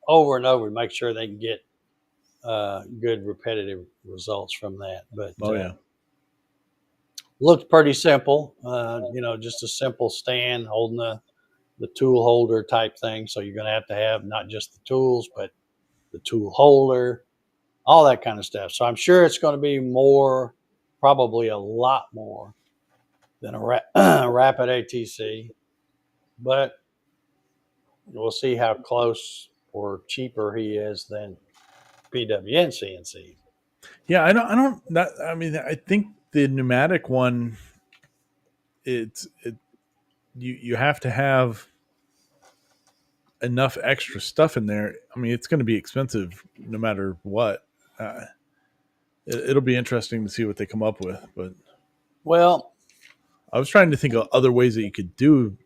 [SPEAKER 1] over and over to make sure they can get good repetitive results from that. But looked pretty simple. Just a simple stand holding the tool holder type thing. So you're going to have not just the tools, but the tool holder, all that kind of stuff. So I'm sure it's going to be more, probably a lot more than a rapid ATC, but we'll see how close or cheaper he is than PWN CNC.
[SPEAKER 3] Yeah, I think the pneumatic one, you have to have enough extra stuff in there. I mean, it's going to be expensive no matter what. It'll be interesting to see what they come up with. But I was trying to think of other ways that you could do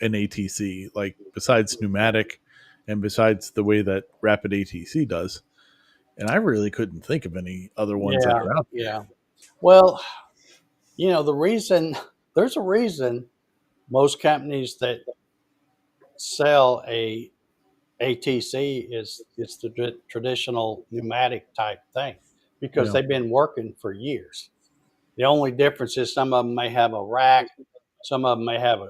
[SPEAKER 3] an ATC, like besides pneumatic and besides the way that rapid ATC does. And I really couldn't think of any other ones that are out there.
[SPEAKER 1] Yeah. Well, there's a reason most companies that sell a ATC it's the traditional pneumatic type thing because they've been working for years. The only difference is some of them may have a rack, some of them may have a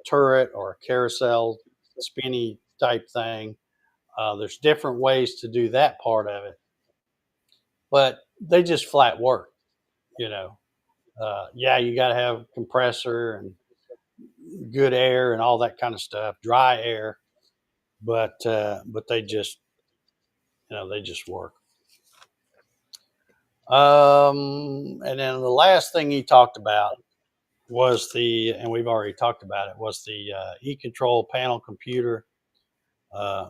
[SPEAKER 1] turret or a carousel spinny type thing. There's different ways to do that part of it, but they just flat work. You got to have compressor and good air and all that kind of stuff, dry air, but they just work. And then the last thing he talked about was and we've already talked about it, was the e-control panel computer,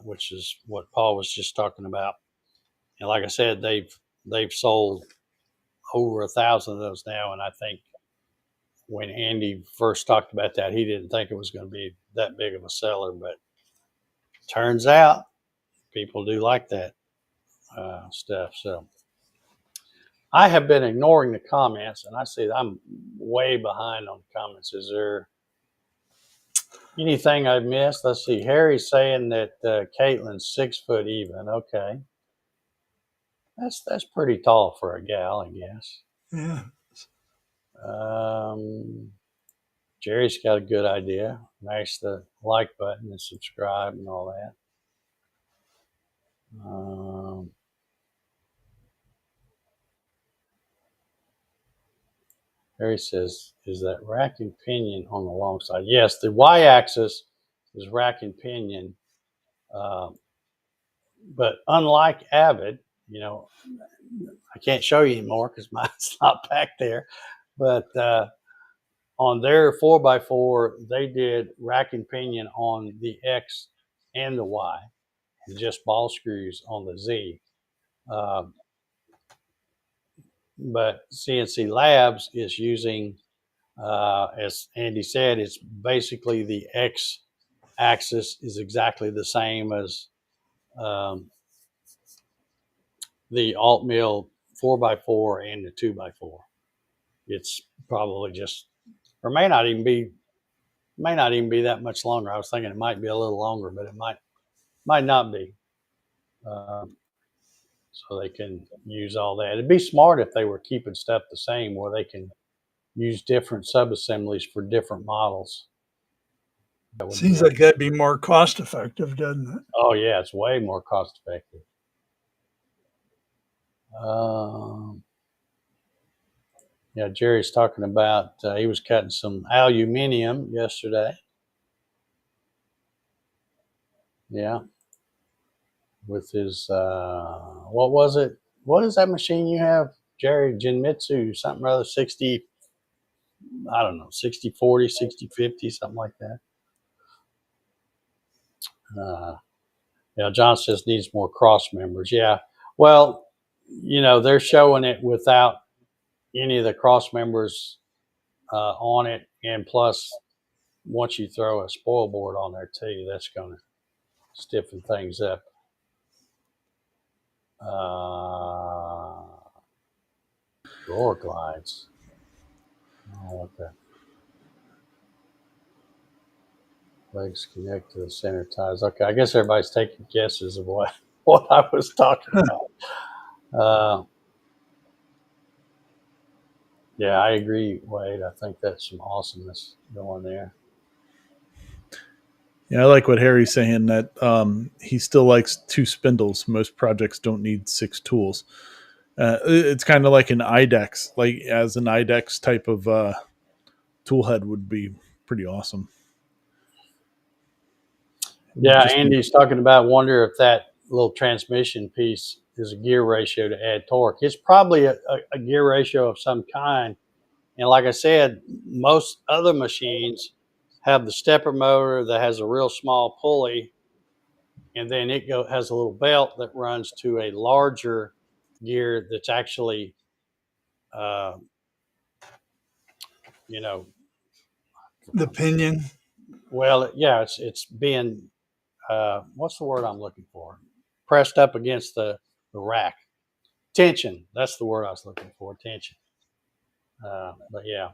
[SPEAKER 1] which is what Paul was just talking about. And like I said, they've sold over 1,000 of those now, and I think when Andy first talked about that, he didn't think it was going to be that big of a seller, but turns out people do like that stuff. So I have been ignoring the comments, and I see I'm way behind on the comments. Is there anything I've missed? Let's see. Harry's saying that Caitlin's 6 foot even. Okay, that's pretty tall for a gal, I guess.
[SPEAKER 2] Yeah.
[SPEAKER 1] Jerry's got a good idea. Mash the like button and subscribe and all that. Harry says, is that rack and pinion on the long side? Yes, the y-axis is rack and pinion. But unlike Avid, I can't show you anymore because mine's not back there. But on their 4x4, they did rack and pinion on the X and the Y, and just ball screws on the Z. But CNC Labs is using, as Andy said, it's basically the X axis is exactly the same as the Altmill 4x4 and the 2x4. It's probably just, or may not even be that much longer. I was thinking it might be a little longer, but it might not be. So they can use all that. It'd be smart if they were keeping stuff the same, where they can use different sub-assemblies for different models.
[SPEAKER 2] Seems like that'd be more cost effective, doesn't it?
[SPEAKER 1] Oh yeah, it's way more cost effective. Yeah, Jerry's talking about he was cutting some aluminum yesterday. Yeah, with his what was it? What is that machine you have, Jerry? Jinmitsu, something or other, 60. I don't know, 60-40, 60-50, something like that. John says needs more cross members. Yeah, well, they're showing it without any of the cross members on it, and plus, once you throw a spoil board on there too, that's going to stiffen things up. Drawer glides. Oh, okay. Legs connect to the center ties. Okay, I guess everybody's taking guesses of what I was talking about. Yeah, I agree, Wade. I think that's some awesomeness going there.
[SPEAKER 3] Yeah, I like what Harry's saying, that he still likes 2 spindles. Most projects don't need 6 tools. It's kind of like an IDEX, like as an IDEX type of tool head would be pretty awesome.
[SPEAKER 1] Yeah, Andy's talking about, wonder if that little transmission piece is a gear ratio to add torque. It's probably a gear ratio of some kind. And like I said, most other machines have the stepper motor that has a real small pulley, and then it has a little belt that runs to a larger gear that's actually, you know,
[SPEAKER 2] the pinion.
[SPEAKER 1] well, yeah, it's being, what's the word I'm looking for? Pressed up against the rack. Tension. That's the word I was looking for. Tension. But yeah.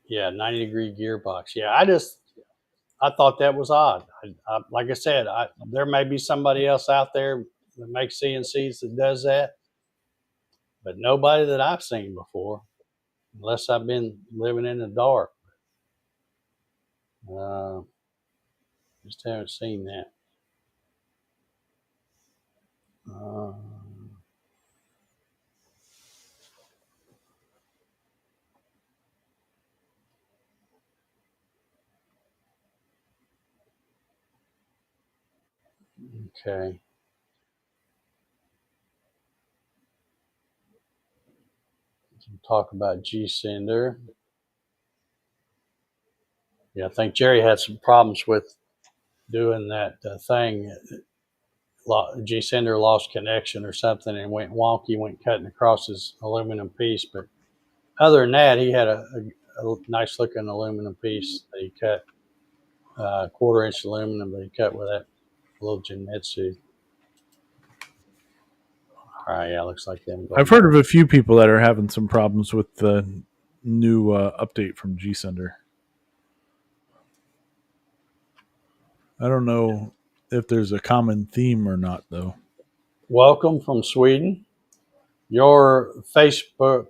[SPEAKER 1] Yeah, 90-degree gearbox. Yeah, I thought that was odd. Like I said, there may be somebody else out there that makes CNCs that does that, but nobody that I've seen before, unless I've been living in the dark. Uh, just haven't seen that. Uh, okay. Talk about G-Sender. Yeah, I think Jerry had some problems with doing that thing. G-Sender lost connection or something and went wonky, went cutting across his aluminum piece. But other than that, he had a nice looking aluminum piece that he cut, 1/4-inch aluminum that he cut with that little Genmitsu. All right, yeah, looks like them.
[SPEAKER 3] I've heard of a few people that are having some problems with the new update from G-Sender. I don't know if there's a common theme or not, though.
[SPEAKER 1] Welcome from Sweden. Your Facebook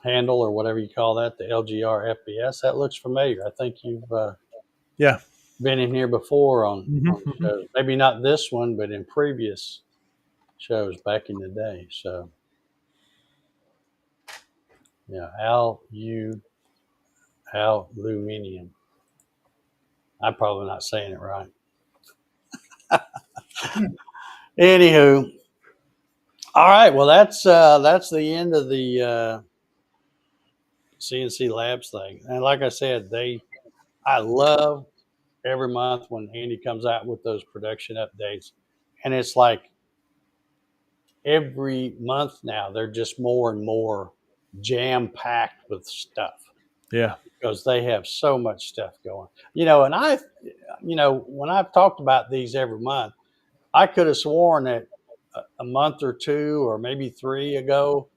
[SPEAKER 1] handle, or whatever you call that, the LGR FBS, that looks familiar. I think you've
[SPEAKER 3] yeah
[SPEAKER 1] been in here before on shows. Maybe not this one, but in previous shows back in the day. So yeah, aluminium. I'm probably not saying it right. Anywho, all right. Well, that's the end of the CNC Labs thing. And like I said, I love every month when Andy comes out with those production updates, and it's like every month now they're just more and more jam packed with stuff.
[SPEAKER 3] Yeah,
[SPEAKER 1] because they have so much stuff going. And when I've talked about these every month, I could have sworn that a month or 2 or maybe 3 ago,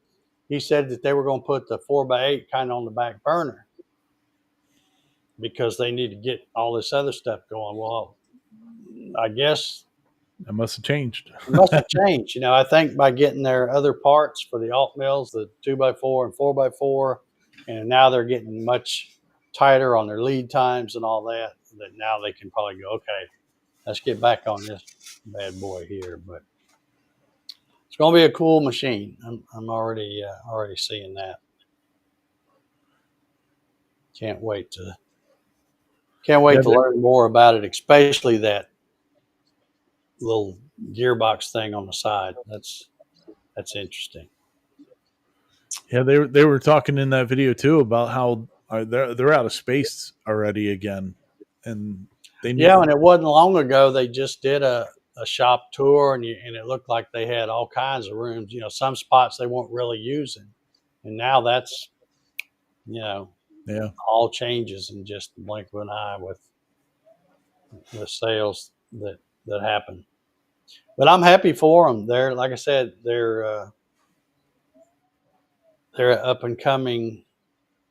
[SPEAKER 1] he said that they were going to put the 4x8 kind of on the back burner because they need to get all this other stuff going. Well, I guess
[SPEAKER 3] that must have changed.
[SPEAKER 1] it must have changed. I think by getting their other parts for the Altmills, the 2x4 and 4x4, and now they're getting much tighter on their lead times and all that now they can probably go, okay, let's get back on this bad boy here. But it's going to be a cool machine. I'm already seeing that. Can't wait to learn more about it, especially that little gearbox thing on the side. That's interesting.
[SPEAKER 3] Yeah, they were talking in that video too about how they're out of space already again, and
[SPEAKER 1] and it wasn't long ago they just did a shop tour, and it looked like they had all kinds of rooms. Some spots they weren't really using, and now that's all changes in just the blink of an eye with the sales that happen. But I'm happy for them. They're, like I said, they're they're an up and coming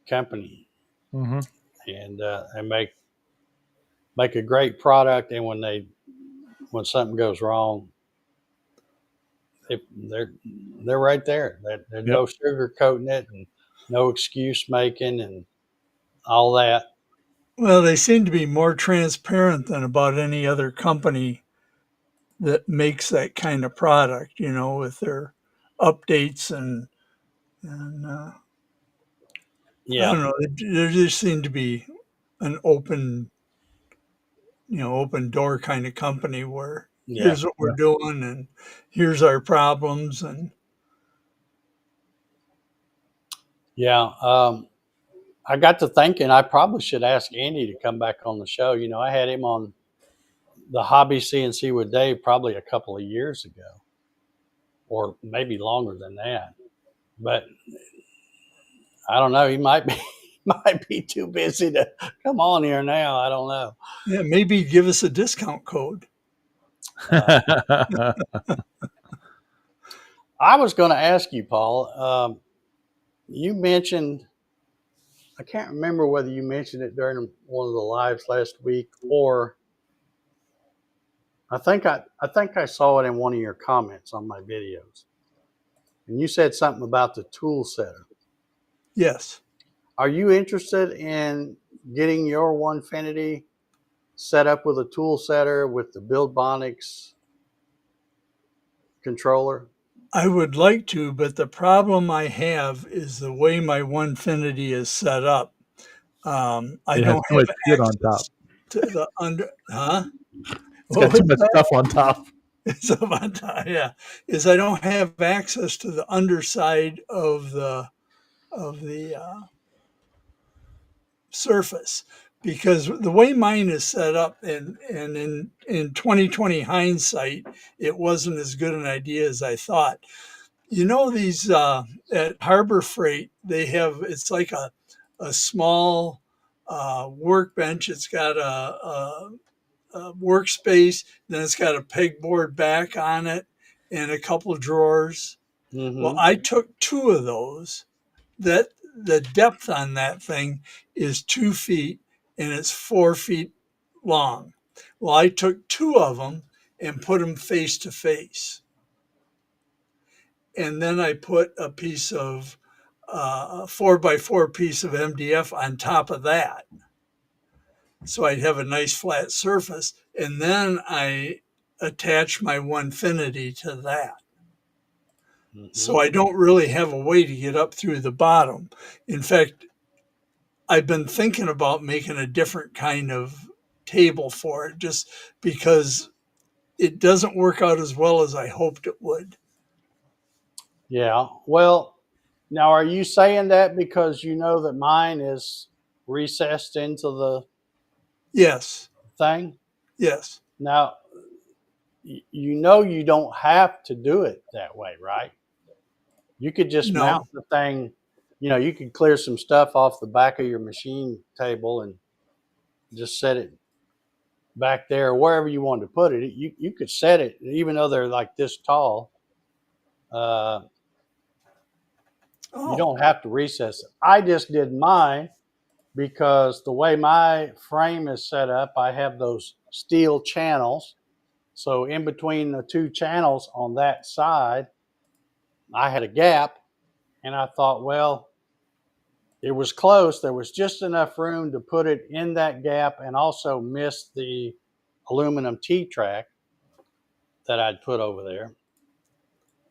[SPEAKER 1] company,
[SPEAKER 3] Mm-hmm.
[SPEAKER 1] and they make a great product. And when something goes wrong, they're right there. There's
[SPEAKER 3] Yep.
[SPEAKER 1] no sugarcoating it and no excuse making and all that.
[SPEAKER 2] Well, they seem to be more transparent than about any other company that makes that kind of product, with their updates and I
[SPEAKER 1] Yeah,
[SPEAKER 2] don't know. There just seemed to be an open door kind of company where
[SPEAKER 1] yeah,
[SPEAKER 2] here's what we're doing and here's our problems and
[SPEAKER 1] yeah. I got to thinking I probably should ask Andy to come back on the show. I had him on the Hobby CNC with Dave probably a couple of years ago, or maybe longer than that. But I don't know. He might be might be too busy to come on here now. I don't know.
[SPEAKER 2] yeah, maybe give us a discount code.
[SPEAKER 1] I was going to ask you, Paul. You mentioned, I can't remember whether you mentioned it during one of the lives last week, or I think I saw it in one of your comments on my videos. And you said something about the tool setter.
[SPEAKER 2] Yes.
[SPEAKER 1] Are you interested in getting your Onefinity set up with a tool setter with the BuildBonics controller?
[SPEAKER 2] I would like to, but the problem I have is the way my Onefinity is set up. I
[SPEAKER 3] It has
[SPEAKER 2] don't
[SPEAKER 3] too much
[SPEAKER 2] have
[SPEAKER 3] shit on top.
[SPEAKER 2] access to the under, huh?
[SPEAKER 3] It's got too much stuff on top.
[SPEAKER 2] It's about time, yeah. Is I don't have access to the underside of the surface because the way mine is set up and in 2020 hindsight, it wasn't as good an idea as I thought. These at Harbor Freight, they have it's like a small workbench. It's got a workspace, then it's got a pegboard back on it and a couple of drawers. Well,
[SPEAKER 1] Mm-hmm.
[SPEAKER 2] I took two of those. That the depth on that thing is 2 feet and it's 4 feet long. Well, I took two of them and put them face to face. And then I put a piece of a 4x4 piece of MDF on top of that. So I'd have a nice flat surface. And then I attach my Onefinity to that. So
[SPEAKER 1] Mm-hmm.
[SPEAKER 2] I don't really have a way to get up through the bottom. In fact, I've been thinking about making a different kind of table for it just because it doesn't work out as well as I hoped it would.
[SPEAKER 1] Yeah. Well, now are you saying that because you know that mine is recessed into the
[SPEAKER 2] Yes,
[SPEAKER 1] thing?
[SPEAKER 2] yes.
[SPEAKER 1] Now, you don't have to do it that way, right? You could just
[SPEAKER 2] No.
[SPEAKER 1] mount the thing, you could clear some stuff off the back of your machine table and just set it back there, wherever you wanted to put it. You could set it, even though they're like this tall. Uh, you
[SPEAKER 2] Oh,
[SPEAKER 1] don't have to recess it. I just did mine because the way my frame is set up, I have those steel channels. So in between the two channels on that side, I had a gap, and I thought, well, it was close. There was just enough room to put it in that gap and also miss the aluminum T-track that I'd put over there.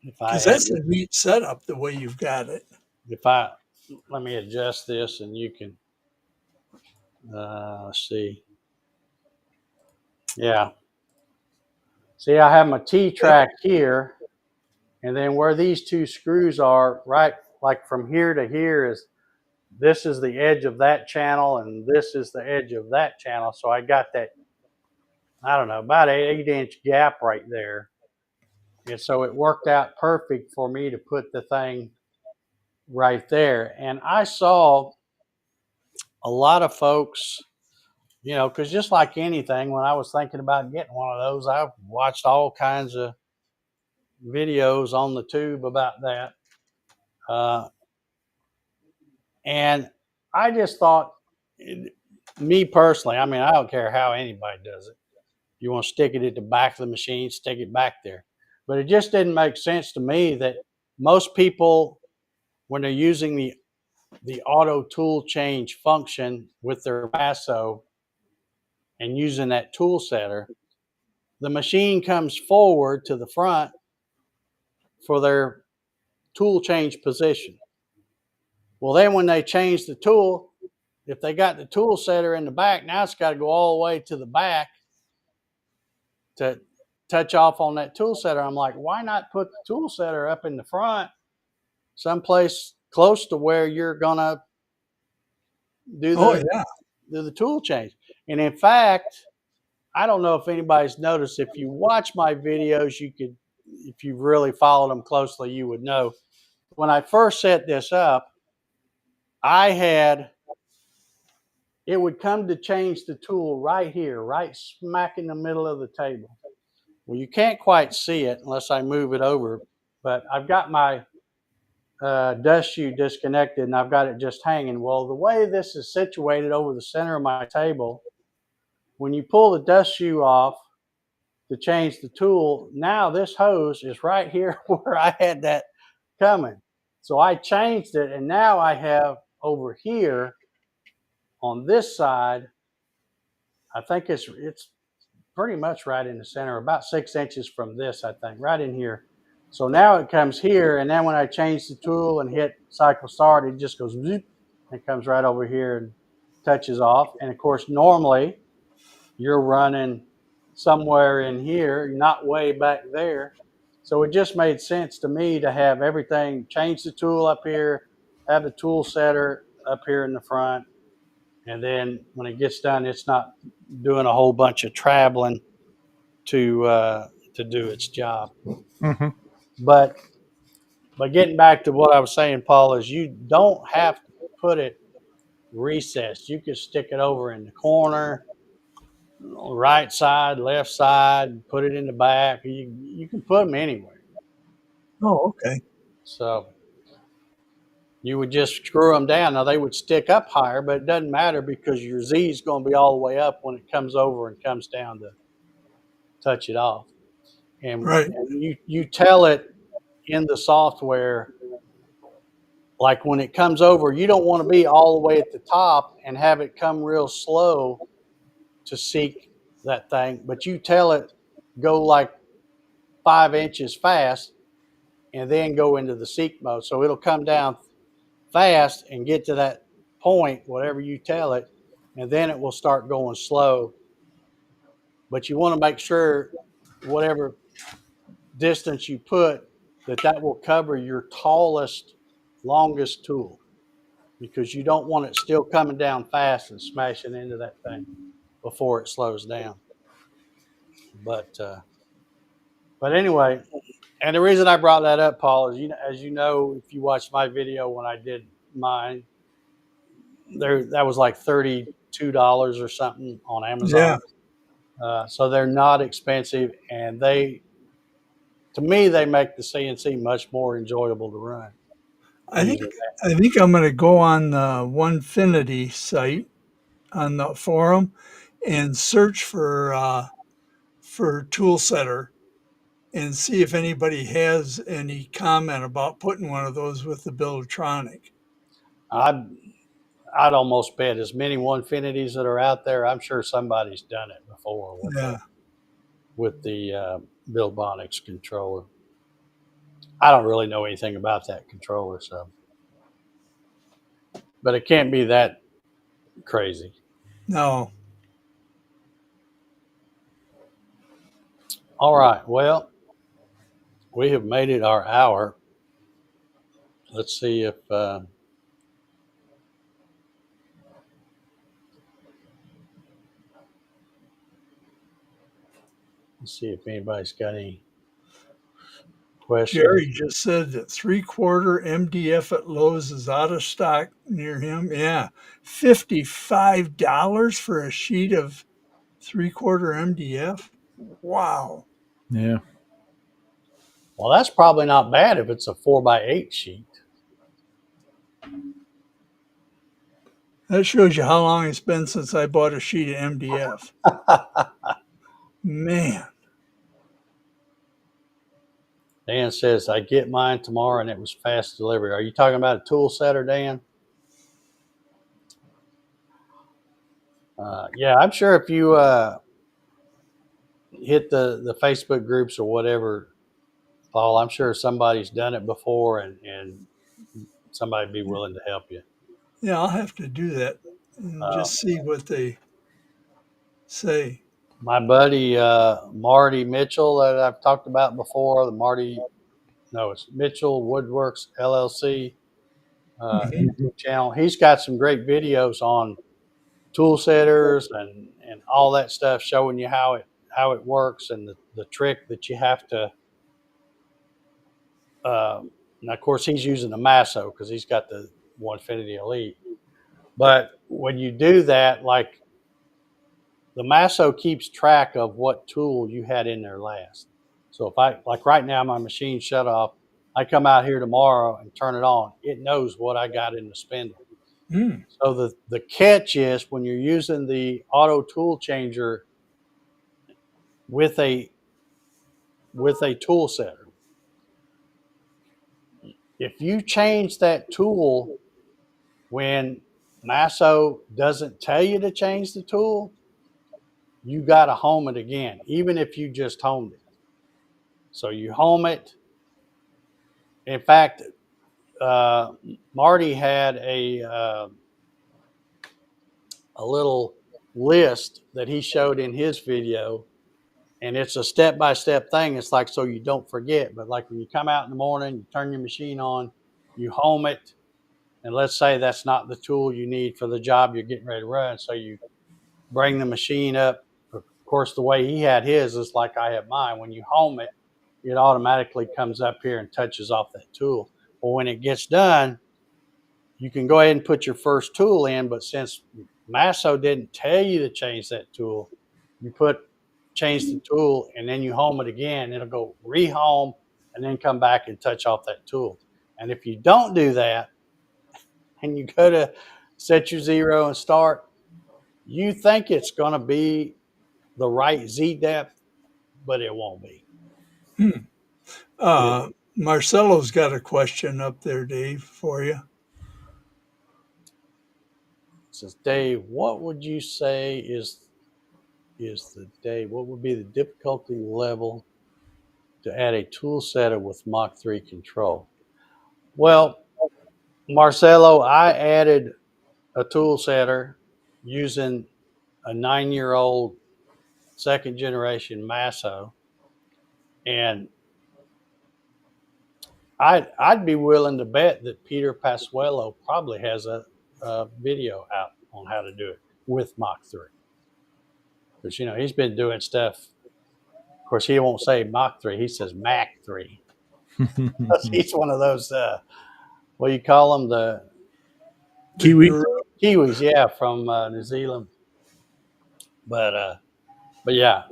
[SPEAKER 1] If I
[SPEAKER 2] because
[SPEAKER 1] had,
[SPEAKER 2] that's a neat setup the way you've got it.
[SPEAKER 1] if I let me adjust this, and you can see. Yeah, see, I have my T-track here, and then where these two screws are, right, like from here to here is this is the edge of that channel, and this is the edge of that channel. So I got that, I don't know, about an 8-inch gap right there. And so it worked out perfect for me to put the thing right there. And I saw a lot of folks, because just like anything, when I was thinking about getting one of those, I watched all kinds of videos on the tube about that. And I just thought, me personally, I mean, I don't care how anybody does it. You want to stick it at the back of the machine, stick it back there. But it just didn't make sense to me that most people, when they're using the auto tool change function with their lasso and using that tool setter, the machine comes forward to the front for their tool change position. Well, then when they change the tool, if they got the tool setter in the back, now it's got to go all the way to the back to touch off on that tool setter. I'm like, why not put the tool setter up in the front, someplace close to where you're gonna do the tool change? And in fact, I don't know if anybody's noticed. If you watch my videos, you could, if you really followed them closely, you would know. When I first set this up, it would come to change the tool right here, right smack in the middle of the table. Well, you can't quite see it unless I move it over, but I've got my dust shoe disconnected and I've got it just hanging. Well, the way this is situated over the center of my table, when you pull the dust shoe off to change the tool, now this hose is right here where I had that coming. So I changed it, and now I have over here on this side, I think it's pretty much right in the center, about 6 inches from this, I think, right in here. So now it comes here, and then when I change the tool and hit cycle start, it just goes zoop, and comes right over here and touches off. And of course, normally you're running somewhere in here, not way back there. So it just made sense to me to have everything, change the tool up here, have the tool setter up here in the front, and then when it gets done, it's not doing a whole bunch of traveling to do its job.
[SPEAKER 3] Mm-hmm.
[SPEAKER 1] But getting back to what I was saying, Paul, is you don't have to put it recessed. You can stick it over in the corner, right side, left side, put it in the back. You can put them anywhere.
[SPEAKER 2] Oh, okay.
[SPEAKER 1] So you would just screw them down. Now they would stick up higher, but it doesn't matter because your Z is going to be all the way up when it comes over and comes down to touch it off. And you tell it in the software, like when it comes over, you don't want to be all the way at the top and have it come real slow to seek that thing, but you tell it go like 5 inches fast and then go into the seek mode. So it'll come down fast and get to that point, whatever you tell it, and then it will start going slow. But you want to make sure whatever distance you put, that will cover your tallest, longest tool, because you don't want it still coming down fast and smashing into that thing before it slows down. But anyway, and the reason I brought that up, Paul, is, as you know, if you watched my video when I did mine, that was like $32 or something on Amazon.
[SPEAKER 2] Yeah.
[SPEAKER 1] So they're not expensive, and to me, they make the CNC much more enjoyable to run.
[SPEAKER 2] I think I'm going to go on the Onefinity site on the forum and search for tool setter and see if anybody has any comment about putting one of those with the Buildtronic.
[SPEAKER 1] I'd almost bet as many Onefinities that are out there, I'm sure somebody's done it before with the Buildtronics controller. I don't really know anything about that controller, but it can't be that crazy.
[SPEAKER 2] No.
[SPEAKER 1] All right. Well, we have made it our hour. Let's see if anybody's got any questions.
[SPEAKER 2] Jerry just said that 3/4 MDF at Lowe's is out of stock near him. Yeah, $55 for a sheet of 3/4 MDF. Wow.
[SPEAKER 3] Yeah.
[SPEAKER 1] Well, that's probably not bad if it's a 4x8 sheet.
[SPEAKER 2] That shows you how long it's been since I bought a sheet of MDF. Man.
[SPEAKER 1] Dan says, I get mine tomorrow and it was fast delivery. Are you talking about a tool setter, Dan? Yeah, I'm sure if you hit the Facebook groups or whatever, Paul, I'm sure somebody's done it before and somebody'd be willing to help you.
[SPEAKER 2] Yeah, I'll have to do that and just see what they say.
[SPEAKER 1] My buddy Marty Mitchell that I've talked about before, it's Mitchell Woodworks LLC YouTube channel. He's got some great videos on tool setters and all that stuff, showing you how it works and the trick that you have to. And of course, he's using the Masso because he's got the Onefinity Elite. But when you do that, like the Masso keeps track of what tool you had in there last. So if like right now, my machine shut off, I come out here tomorrow and turn it on, it knows what I got in the spindle. So the catch is when you're using the auto tool changer with a tool setter, if you change that tool when Masso doesn't tell you to change the tool, you got to home it again, even if you just homed it. So you home it. In fact, Marty had a little list that he showed in his video, and it's a step-by-step thing. It's like so you don't forget. But like when you come out in the morning, you turn your machine on, you home it, and let's say that's not the tool you need for the job you're getting ready to run. So you bring the machine up. Of course, the way he had his is like I have mine. When you home it, it automatically comes up here and touches off that tool. Well, when it gets done, you can go ahead and put your first tool in, but since Masso didn't tell you to change that tool, you change the tool and then you home it again. It'll go rehome and then come back and touch off that tool. And if you don't do that and you go to set your zero and start, you think it's going to be the right Z depth, but it won't be.
[SPEAKER 2] Marcelo's got a question up there, Dave, for you.
[SPEAKER 1] It says, Dave, what would you say what would be the difficulty level to add a tool setter with Mach 3 control? Well, Marcelo, I added a tool setter using a 9-year-old second generation Masso, and I'd be willing to bet that Peter Pasquello probably has a video out on how to do it with Mach 3. Because, he's been doing stuff. Of course, he won't say Mach 3. He says Mach 3. He's one of those, what do you call them? The Kiwis, yeah, from New Zealand. But yeah,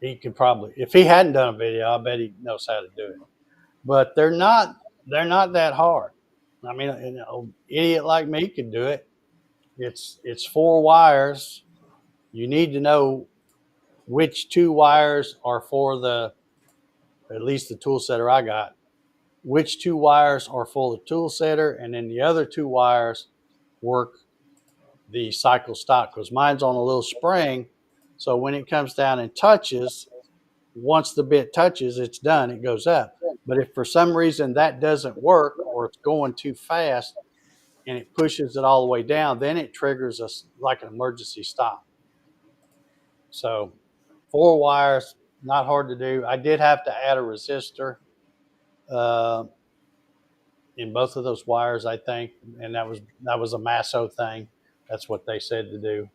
[SPEAKER 1] he could probably, if he hadn't done a video, I bet he knows how to do it. But they're not that hard. I mean, an idiot like me could do it. It's 4 wires. You need to know which 2 wires are for at least the tool setter I got, which 2 wires are for the tool setter, and then the other 2 wires work the cycle stop, because mine's on a little spring. So when it comes down and touches, once the bit touches, it's done, it goes up. But if for some reason that doesn't work or it's going too fast and it pushes it all the way down, then it triggers us like an emergency stop. So 4 wires, not hard to do. I did have to add a resistor in both of those wires, I think, and that was a Masso thing. That's what they said to do.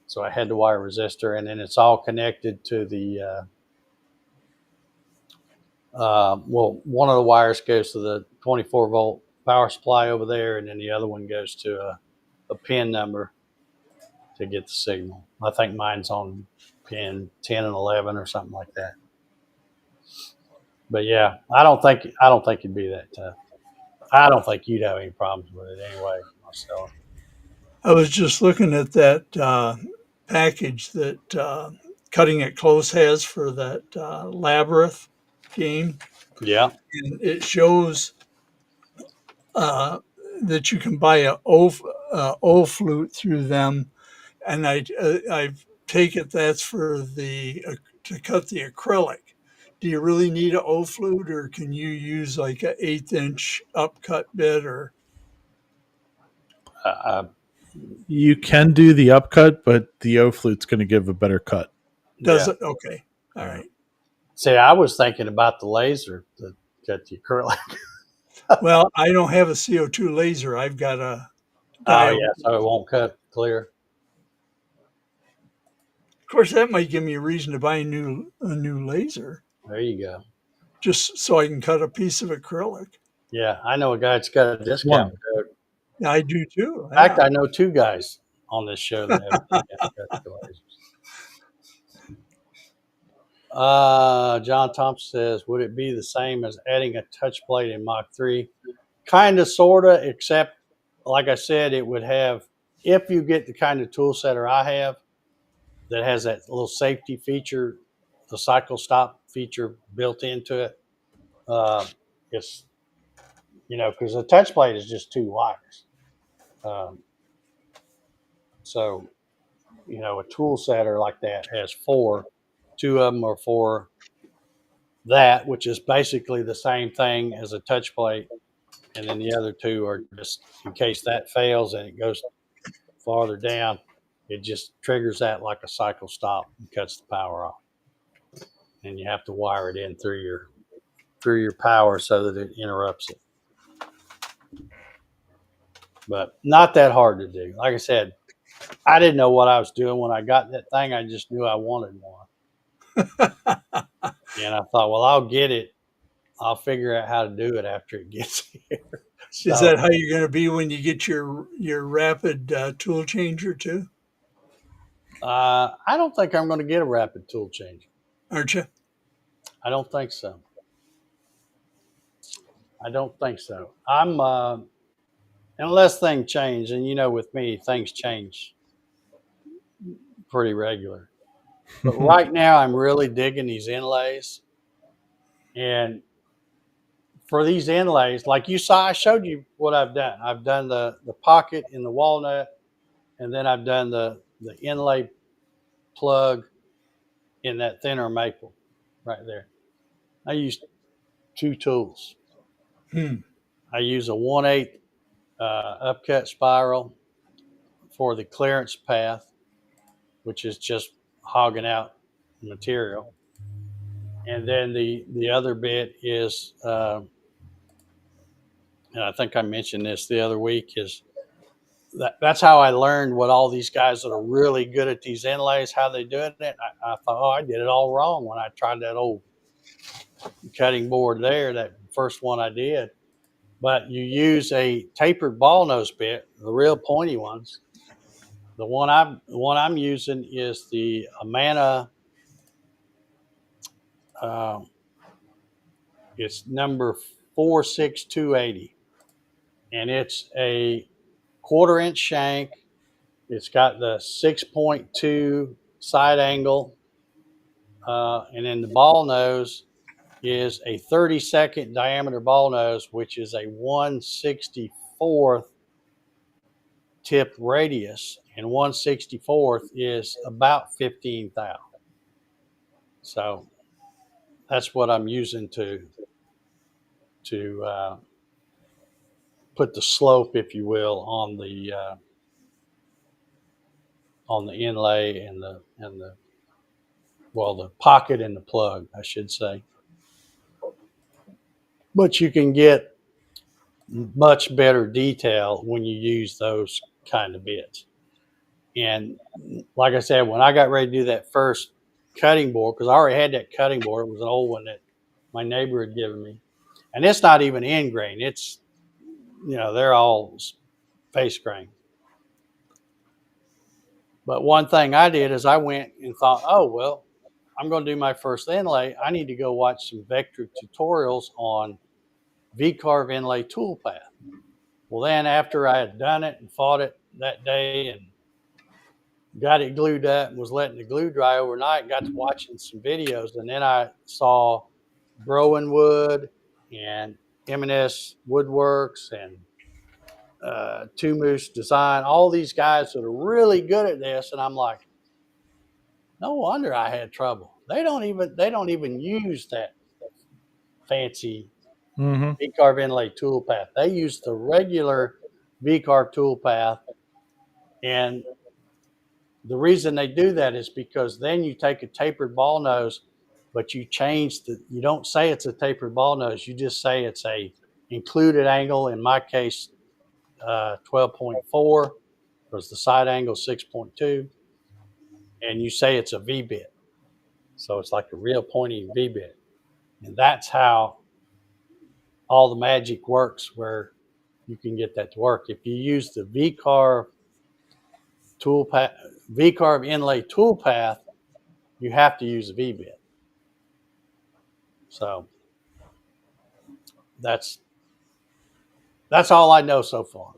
[SPEAKER 1] So I had to wire a resistor, and then it's all connected to the one of the wires goes to the 24-volt power supply over there, and then the other one goes to a pin number to get the signal. I think mine's on pin 10 and 11 or something like that. But yeah, I don't think it'd be that tough. I don't think you'd have any problems with it anyway, Marcelo.
[SPEAKER 2] I was just looking at that package that Cutting It Close has for that Labyrinth game.
[SPEAKER 1] Yeah.
[SPEAKER 2] And it shows that you can buy a O flute through them, and I take it that's for the to cut the acrylic. Do you really need an O flute, or can you use like an 1/8 upcut bit? Or
[SPEAKER 3] you can do the upcut, but the O flute's going to give a better cut.
[SPEAKER 2] Does it? Okay, all right.
[SPEAKER 1] See, I was thinking about the laser to cut the acrylic.
[SPEAKER 2] Well, I don't have a CO2 laser. I've got a
[SPEAKER 1] diode. Oh, yeah, so it won't cut clear.
[SPEAKER 2] Of course, that might give me a reason to buy a new laser.
[SPEAKER 1] There you go.
[SPEAKER 2] Just so I can cut a piece of acrylic.
[SPEAKER 1] Yeah, I know a guy that's got a discount code.
[SPEAKER 2] I do too.
[SPEAKER 1] In fact, I know 2 guys on this show that have discount lasers. John Thompson says, would it be the same as adding a touch plate in Mach 3? Kind of, sort of, except, like I said, it would have, if you get the kind of tool setter I have that has that little safety feature, the cycle stop feature built into it, it's, because the touch plate is just 2 wires. So, a tool setter like that has 4. 2 of them are for that, which is basically the same thing as a touch plate. And then the other 2 are just in case that fails and it goes farther down, it just triggers that like a cycle stop and cuts the power off. And you have to wire it in through your power so that it interrupts it. But not that hard to do. Like I said, I didn't know what I was doing when I got that thing. I just knew I wanted one. And I thought, well, I'll get it. I'll figure out how to do it after it gets here.
[SPEAKER 2] So, is that how you're going to be when you get your rapid tool changer too?
[SPEAKER 1] I don't think I'm going to get a rapid tool changer.
[SPEAKER 2] Aren't you?
[SPEAKER 1] I don't think so. I'm unless things change, and with me, things change pretty regular. But right now, I'm really digging these inlays. And for these inlays, like you saw, I showed you what I've done. I've done the pocket in the walnut, and then I've done the inlay plug in that thinner maple right there. I use 2 tools. I use a 1/8 upcut spiral for the clearance path, which is just hogging out material. And then the other bit is, and I think I mentioned this the other week, is that's how I learned what all these guys that are really good at these inlays, how they do it. I thought, I did it all wrong when I tried that old cutting board there, that first one I did. But you use a tapered ball nose bit, the real pointy ones. The one I'm using is the Amana. It's number 46280, and it's a 1/4 inch shank. It's got the 6.2 side angle, and then the ball nose is a 32nd diameter ball nose, which is a 1/64th tip radius, and 1/64th is about 15 thou. So that's what I'm using to put the slope, if you will, on the inlay and the pocket and the plug, I should say. But you can get much better detail when you use those kind of bits. And like I said, when I got ready to do that first cutting board, because I already had that cutting board, it was an old one that my neighbor had given me. And it's not even end grain. It's, they're all face grain. But one thing I did is I went and thought, oh, well, I'm going to do my first inlay. I need to go watch some vector tutorials on V-carve inlay tool path. Well, then after I had done it and fought it that day and got it glued up and was letting the glue dry overnight, got to watching some videos, and then I saw Browen Wood and M&S Woodworks and Two Moose Design, all these guys that are really good at this, and I'm like, no wonder I had trouble. They don't even use that fancy V-carve inlay tool path. They use the regular V-carve tool path, and the reason they do that is because then you take a tapered ball nose, but you don't say it's a tapered ball nose. You just say it's a included angle. In my case, 12.4, because the side angle 6.2, and you say it's a V bit. So it's like a real pointy V bit. And that's how all the magic works, where you can get that to work. If you use the V-carve inlay tool path, you have to use a V bit. So that's all I know so far.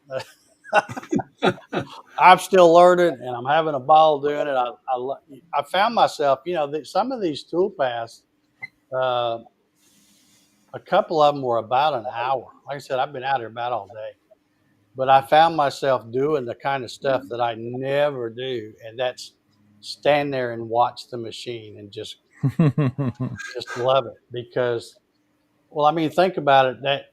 [SPEAKER 1] I'm still learning, and I'm having a ball doing it. I found myself, some of these tool paths, a couple of them were about an hour. Like I said, I've been out here about all day, but I found myself doing the kind of stuff that I never do, and that's stand there and watch the machine and just love it. Because, well, I mean, think about it. That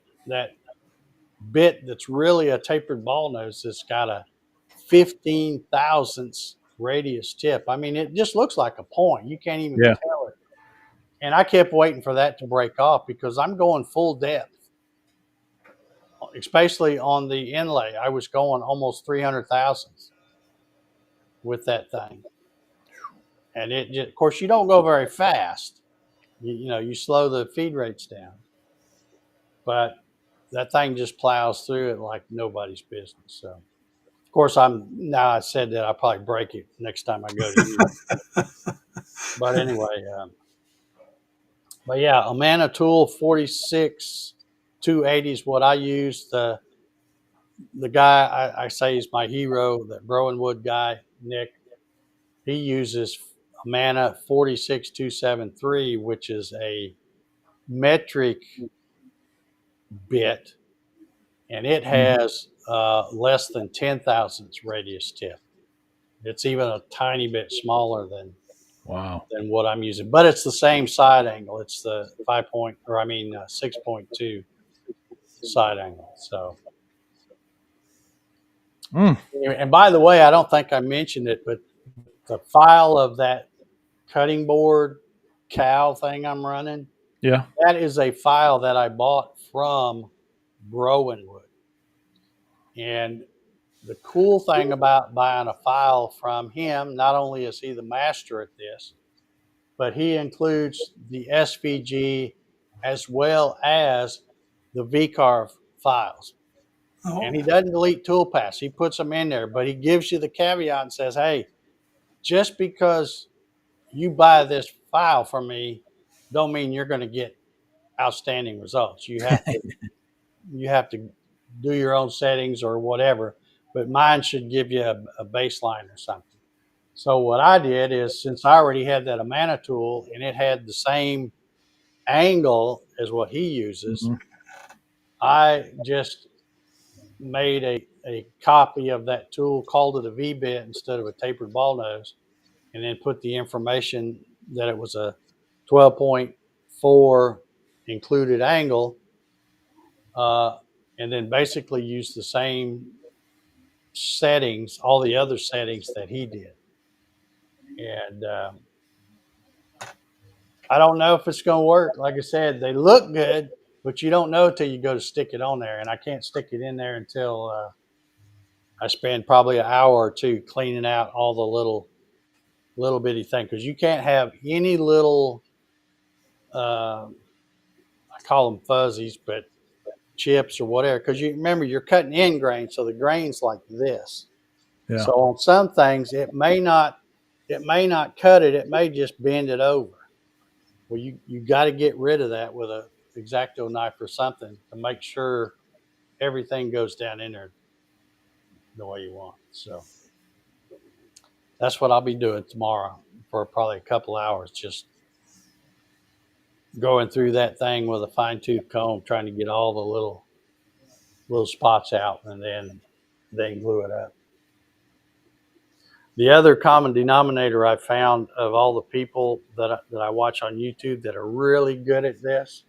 [SPEAKER 1] bit that's really a tapered ball nose that's got a 15 thousandths radius tip. I mean, it just looks like a point. You can't even tell it. And I kept waiting for that to break off because I'm going full depth, especially on the inlay. I was going almost 300 thousandths with that thing. And of course, you don't go very fast. You slow the feed rates down. But that thing just plows through it like nobody's business. So, of course, now I said that, I'll probably break it next time I go to use it. But anyway, but yeah, Amana Tool 46 280 is what I use. The guy I say is my hero, the Browen Wood guy, Nick, he uses Amana 46 273, which is a metric bit, and it has less than 10 thousandths radius tip. It's even a tiny bit smaller than what I'm using, but it's the same side angle. It's the 6.2 side angle. So, anyway, and by the way, I don't think I mentioned it, but the file of that cutting board cow thing I'm running, that is a file that I bought from Browen Wood. And the cool thing about buying a file from him, not only is he the master at this, but he includes the SVG as well as the V-carve files. Oh. And he doesn't delete toolpaths. He puts them in there, but he gives you the caveat and says, hey, just because you buy this file from me, don't mean you're going to get outstanding results. You have to do your own settings or whatever, but mine should give you a baseline or something. So what I did is, since I already had that Amana tool and it had the same angle as what he uses, I just made a copy of that tool, called it a V-bit instead of a tapered ball nose, and then put the information that it was a 12.4 included angle, and then basically used the same settings, all the other settings that he did. And I don't know if it's going to work. Like I said, they look good, but you don't know till you go to stick it on there. And I can't stick it in there until I spend probably an hour or two cleaning out all the little bitty thing, because you can't have any little, I call them fuzzies, but chips or whatever, because you remember you're cutting end grain, so the grain's like this. Yeah. So on some things, it may not cut it. It may just bend it over. Well, you got to get rid of that with a X-Acto knife or something to make sure everything goes down in there the way you want. So that's what I'll be doing tomorrow for probably a couple hours, just going through that thing with a fine tooth comb, trying to get all the little spots out, and then glue it up. The other common denominator I found of all the people that I watch on YouTube that are really good at this,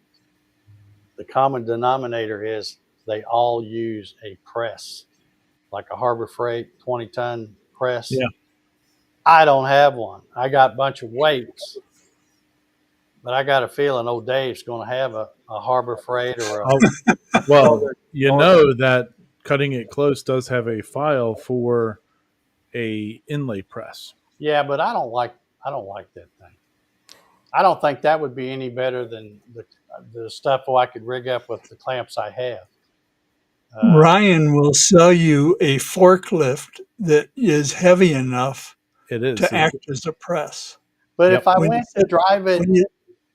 [SPEAKER 1] the common denominator is they all use a press, like a Harbor Freight 20-ton press.
[SPEAKER 3] Yeah.
[SPEAKER 1] I don't have one. I got a bunch of weights, but I got a feeling old Dave's going to have a Harbor Freight or a.
[SPEAKER 3] Well, you know that Cutting It Close does have a file for a inlay press.
[SPEAKER 1] Yeah, but I don't like that thing. I don't think that would be any better than the stuff I could rig up with the clamps I have.
[SPEAKER 2] Ryan will sell you a forklift that is heavy enough to act as a press.
[SPEAKER 1] But if I went to drive it,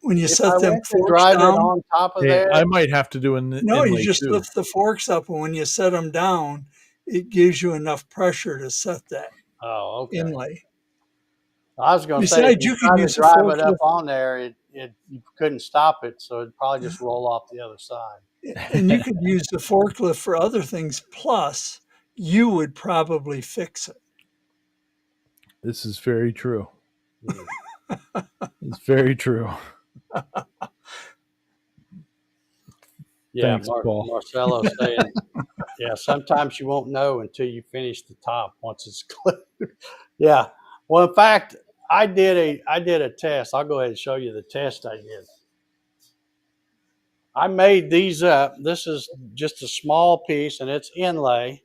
[SPEAKER 2] when you set them forks down,
[SPEAKER 1] on top of there,
[SPEAKER 3] I might have to do
[SPEAKER 2] no, you just lift the forks up, and when you set them down, it gives you enough pressure to set that inlay.
[SPEAKER 1] I was going to say, if you could use drive it up on there, you couldn't stop it, so it'd probably just roll off the other side.
[SPEAKER 2] And you could use the forklift for other things. Plus, you would probably fix it.
[SPEAKER 3] This is very true. It's very true.
[SPEAKER 1] Yeah,
[SPEAKER 3] Thanks, Paul.
[SPEAKER 1] Marcelo saying, yeah, sometimes you won't know until you finish the top once it's glued. Yeah. Well, in fact, I did a test. I'll go ahead and show you the test I did. I made these up. This is just a small piece, and it's inlay.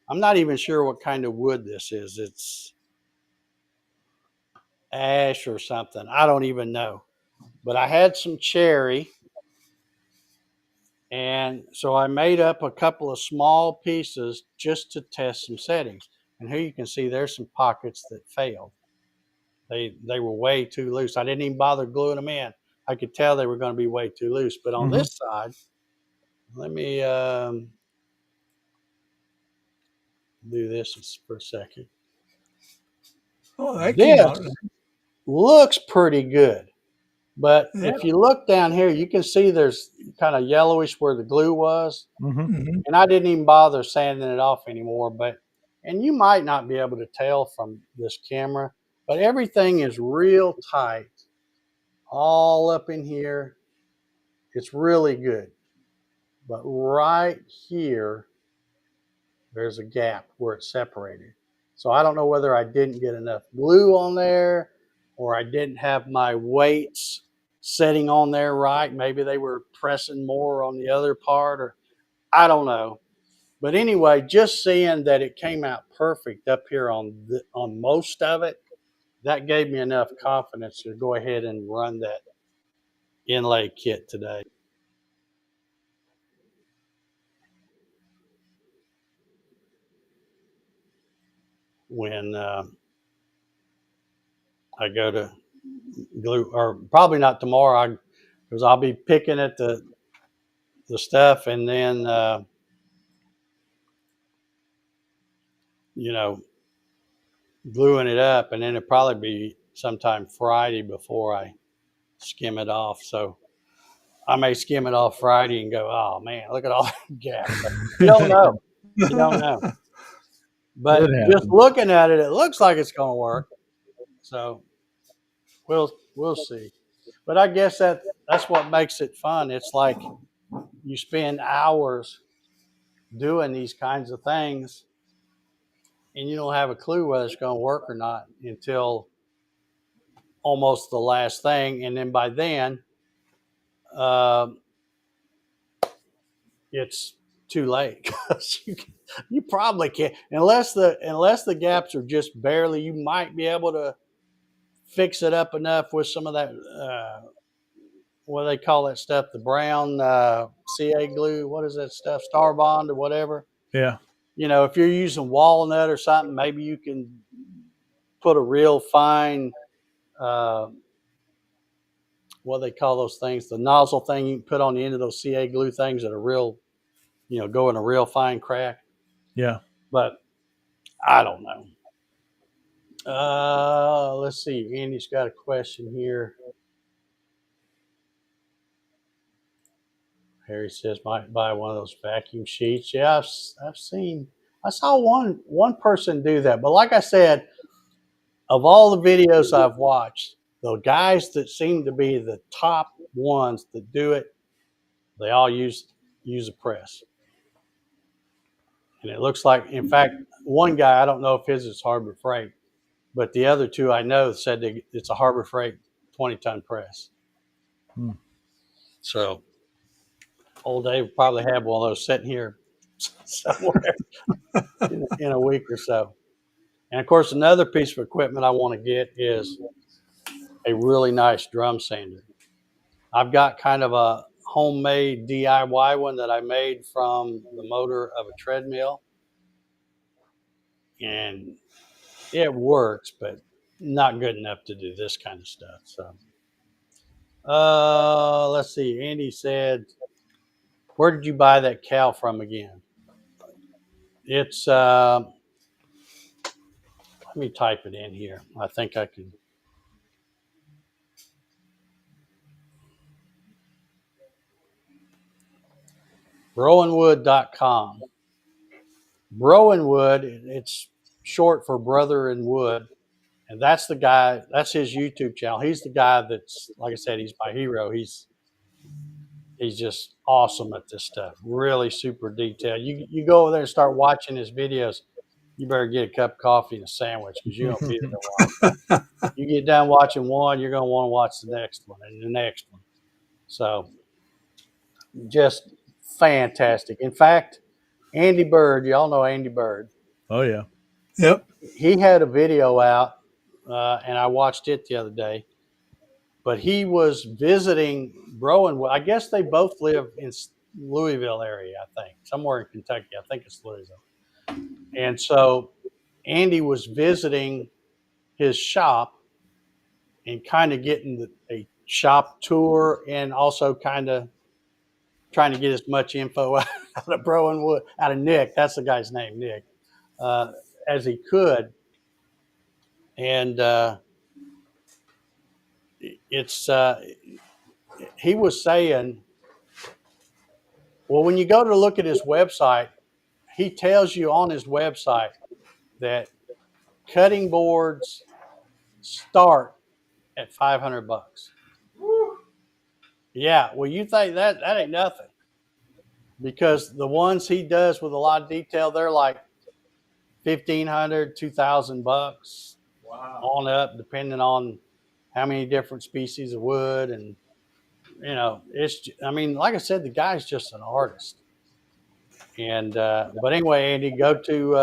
[SPEAKER 1] I'm not even sure what kind of wood this is. It's ash or something. I don't even know. But I had some cherry, and so I made up a couple of small pieces just to test some settings. And here you can see there's some pockets that failed. They were way too loose. I didn't even bother gluing them in. I could tell they were going to be way too loose. But on this side, let me do this for a second.
[SPEAKER 2] Oh, that came out.
[SPEAKER 1] Looks pretty good. But if you look down here, you can see there's kind of yellowish where the glue was. And I didn't even bother sanding it off anymore. And you might not be able to tell from this camera, but everything is real tight all up in here. It's really good. But right here, there's a gap where it's separated. So I don't know whether I didn't get enough glue on there or I didn't have my weights setting on there right. Maybe they were pressing more on the other part, or I don't know. But anyway, just seeing that it came out perfect up here on most of it, that gave me enough confidence to go ahead and run that inlay kit today. When I go to glue, or probably not tomorrow, because I'll be picking at the stuff and then gluing it up, and then it'll probably be sometime Friday before I skim it off. So I may skim it off Friday and go, oh man, look at all that gaps. You don't know. You don't know. But just looking at it, it looks like it's going to work. So we'll see. But I guess that's what makes it fun. It's like you spend hours doing these kinds of things, and you don't have a clue whether it's going to work or not until almost the last thing. And then by then, it's too late. You probably can't, unless the gaps are just barely. You might be able to fix it up enough with some of that. What do they call that stuff? The brown CA glue. What is that stuff? Star Bond or whatever.
[SPEAKER 3] Yeah.
[SPEAKER 1] If you're using walnut or something, maybe you can put a real fine what they call those things, the nozzle thing you can put on the end of those CA glue things that are real, go in a real fine crack.
[SPEAKER 3] Yeah.
[SPEAKER 1] But I don't know. Let's see. Andy's got a question here. Harry says might buy one of those vacuum sheets. Yeah, I've seen. I saw one person do that, but like I said, of all the videos I've watched, the guys that seem to be the top ones that do it, they all use a press. And it looks like, in fact, one guy, I don't know if his is Harbor Freight, but the other two I know said it's a Harbor Freight 20-ton press. So old Dave probably have one of those sitting here somewhere in a week or so. And of course, another piece of equipment I want to get is a really nice drum sander. I've got kind of a homemade DIY one that I made from the motor of a treadmill. And it works, but not good enough to do this kind of stuff. So, let's see. Andy said, where did you buy that cow from again? It's, let me type it in here. I think I can. Broenwood.com. Broenwood, it's short for Brother in Wood. And that's the guy, that's his YouTube channel. He's the guy that's, like I said, he's my hero. He's just awesome at this stuff. Really super detailed. You go over there and start watching his videos, you better get a cup of coffee and a sandwich because you don't be there long. You get done watching one, you're going to want to watch the next one and the next one. So just fantastic. In fact, Andy Bird, y'all know Andy Bird.
[SPEAKER 3] Oh, yeah.
[SPEAKER 2] Yep.
[SPEAKER 1] He had a video out, and I watched it the other day. But he was visiting Broenwood. I guess they both live in Louisville area, I think, somewhere in Kentucky. I think it's Louisville. And so Andy was visiting his shop and kind of getting a shop tour and also kind of trying to get as much info out of Broenwood, out of Nick, that's the guy's name, Nick, as he could. And he was saying, well, when you go to look at his website, he tells you on his website that cutting boards start at $500. Yeah, well, you think that ain't nothing, because the ones he does with a lot of detail, they're like $1,500, $2,000 on up, depending on how many different species of wood. And I mean, like I said, the guy's just an artist. And but anyway, Andy, go to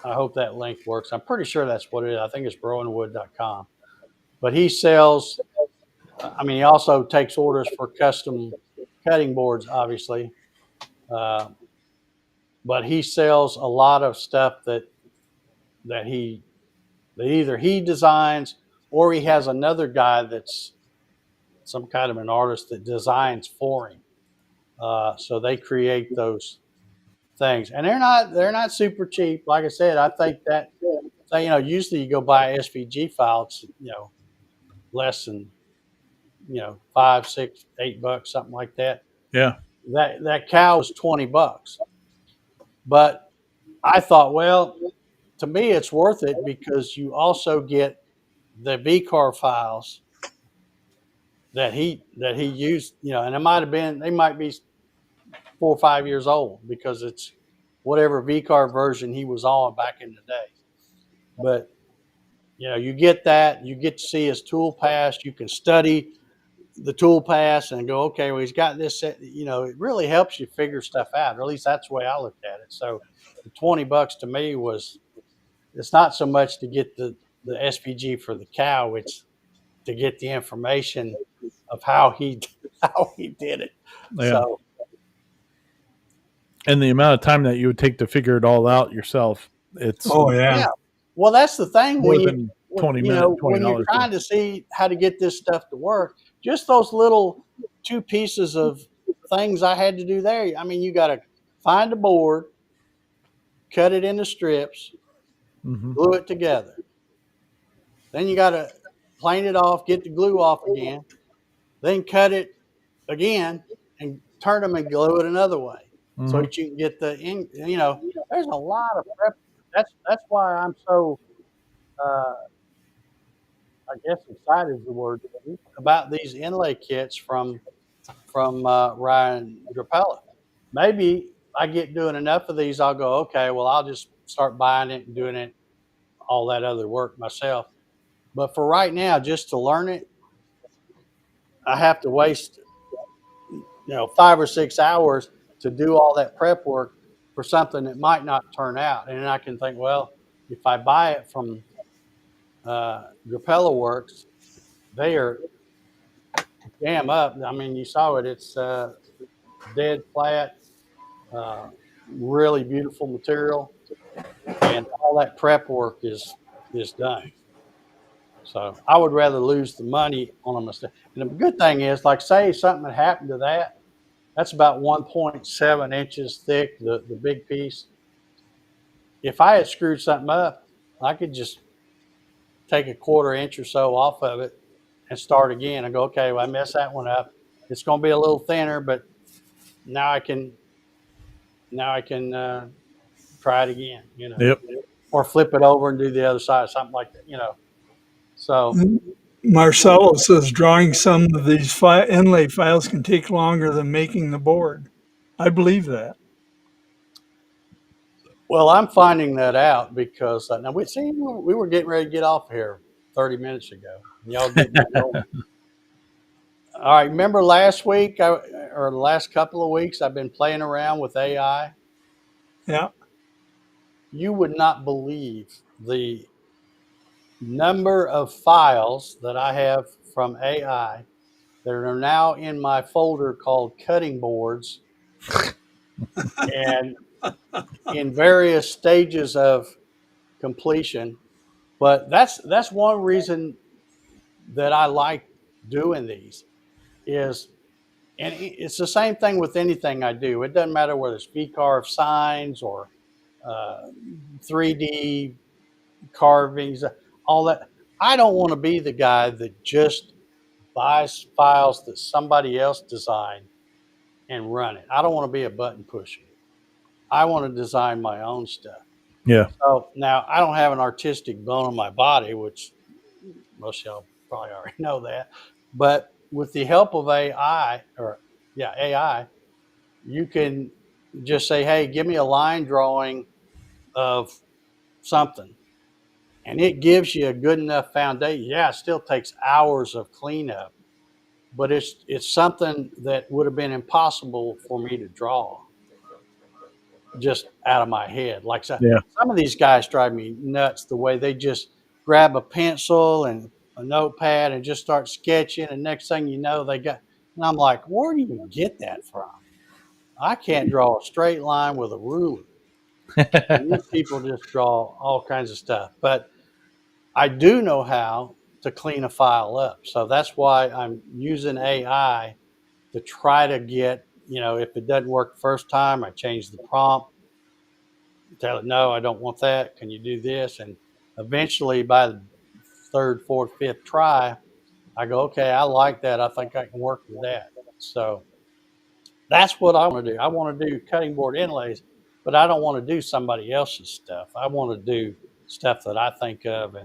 [SPEAKER 1] I hope that link works. I'm pretty sure that's what it is. I think it's broenwood.com. But he sells, I mean, he also takes orders for custom cutting boards, obviously. But he sells a lot of stuff that either he designs, or he has another guy that's some kind of an artist that designs for him. So they create those things, and they're not super cheap. Like I said, I think that usually you go buy SVG files, less than $5, $6, $8, something like that.
[SPEAKER 3] Yeah.
[SPEAKER 1] That cow was $20, but I thought, well, to me it's worth it because you also get the VCAR files that he used, and they might be 4 or 5 years old because it's whatever VCAR version he was on back in the day. But you get that, you get to see his tool pass, you can study the tool pass and go, okay, well, he's got this set. It really helps you figure stuff out, or at least that's the way I looked at it. So the $20 to me it's not so much to get the SVG for the cow, it's to get the information of how he did it. Yeah. So,
[SPEAKER 3] and the amount of time that you would take to figure it all out yourself, it's
[SPEAKER 2] yeah.
[SPEAKER 1] Well, that's the thing. when you're trying to see how to get this stuff to work, just those little 2 pieces of things I had to do there. I mean, you got to find a board, cut it into strips, glue it together. Then you got to plane it off, get the glue off again, then cut it again and turn them and glue it another way so that you can get the there's a lot of prep. That's why I'm so I guess excited is the word about these inlay kits from Ryan Drapella. Maybe I get doing enough of these, I'll go, okay, well, I'll just start buying it and doing it, all that other work myself. But for right now, just to learn it, I have to waste 5 or 6 hours to do all that prep work for something that might not turn out. And then I can think, well, if I buy it from Drapella Works, they are jam up. I mean, you saw it. It's dead flat, really beautiful material, and all that prep work is done. So I would rather lose the money on a mistake. And the good thing is, like, say something had happened to that, that's about 1.7 inches thick, the big piece. If I had screwed something up, I could just take a 1/4 inch or so off of it and start again and go, okay, well, I messed that one up. It's going to be a little thinner, but now I can try it again,
[SPEAKER 3] Yep.
[SPEAKER 1] or flip it over and do the other side, something like that, So
[SPEAKER 2] Marcelo says drawing some of these inlay files can take longer than making the board. I believe that.
[SPEAKER 1] Well, I'm finding that out because now we were getting ready to get off here 30 minutes ago. Y'all getting going. All right, remember last week or the last couple of weeks I've been playing around with AI?
[SPEAKER 2] Yeah.
[SPEAKER 1] You would not believe the number of files that I have from AI that are now in my folder called cutting boards and in various stages of completion. But that's one reason that I like doing these is, and it's the same thing with anything I do. It doesn't matter whether it's V-carve signs or 3D carvings, all that. I don't want to be the guy that just buys files that somebody else designed and run it. I don't want to be a button pusher. I want to design my own stuff.
[SPEAKER 3] Yeah.
[SPEAKER 1] So now I don't have an artistic bone in my body, which most of y'all probably already know that. But with the help of AI, you can just say, hey, give me a line drawing of something. And it gives you a good enough foundation. Yeah, it still takes hours of cleanup, but it's something that would have been impossible for me to draw just out of my head. Like some of these guys drive me nuts the way they just grab a pencil and a notepad and just start sketching, and next thing you know, and I'm like, where do you get that from? I can't draw a straight line with a ruler. And these people just draw all kinds of stuff. But I do know how to clean a file up. So that's why I'm using AI to try to get, if it doesn't work the first time, I change the prompt, tell it, no, I don't want that. Can you do this? And eventually by the 3rd, 4th, 5th try, I go, okay, I like that. I think I can work with that. So that's what I want to do. I want to do cutting board inlays, but I don't want to do somebody else's stuff. I want to do stuff that I think of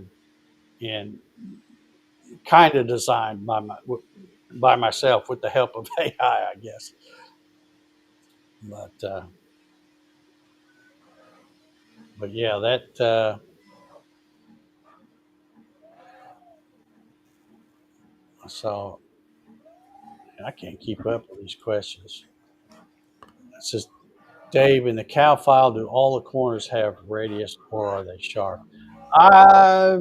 [SPEAKER 1] and kind of designed by myself with the help of AI, I guess. But yeah, that so I can't keep up with these questions. It says, Dave, in the cow file, do all the corners have radius or are they sharp? I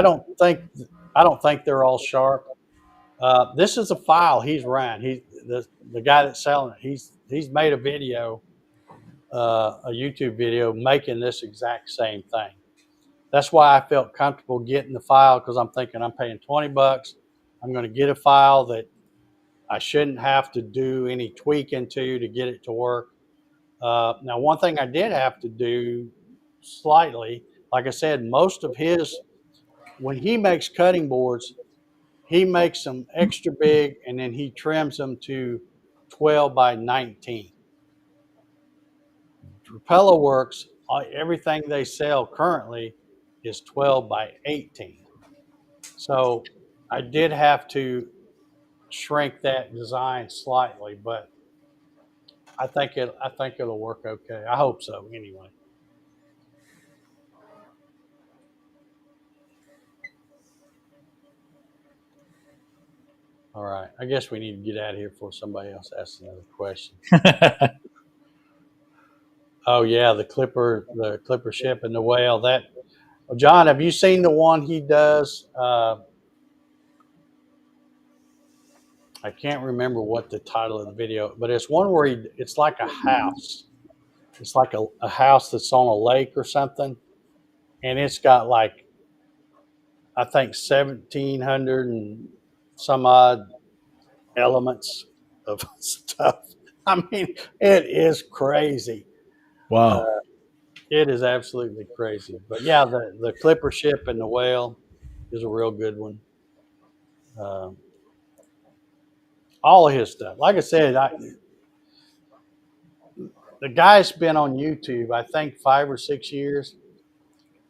[SPEAKER 1] don't think they're all sharp. This is a file he's ran. The guy that's selling it. He's made a video, a YouTube video making this exact same thing. that's why I felt comfortable getting the file, because I'm thinking I'm paying $20. I'm going to get a file that I shouldn't have to do any tweaking to get it to work. Now, one thing I did have to do slightly, like I said, most of his, when he makes cutting boards, he makes them extra big and then he trims them to 12 by 19. Rapella Works, everything they sell currently is 12 by 18. So I did have to shrink that design slightly, but I think it'll work okay. I hope so anyway. All right. I guess we need to get out of here before somebody else asks another question. Oh yeah, the clipper ship and the whale. Well, John, have you seen the one he does? I can't remember what the title of the video, but it's one where it's like a house. It's like a house that's on a lake or something, and it's got like, I think 1,700 and some odd elements of stuff. I mean, it is crazy.
[SPEAKER 3] Wow.
[SPEAKER 1] It is absolutely crazy. But yeah, the clipper ship and the whale is a real good one. All of his stuff. Like I said, the guy's been on YouTube, I think 5 or 6 years,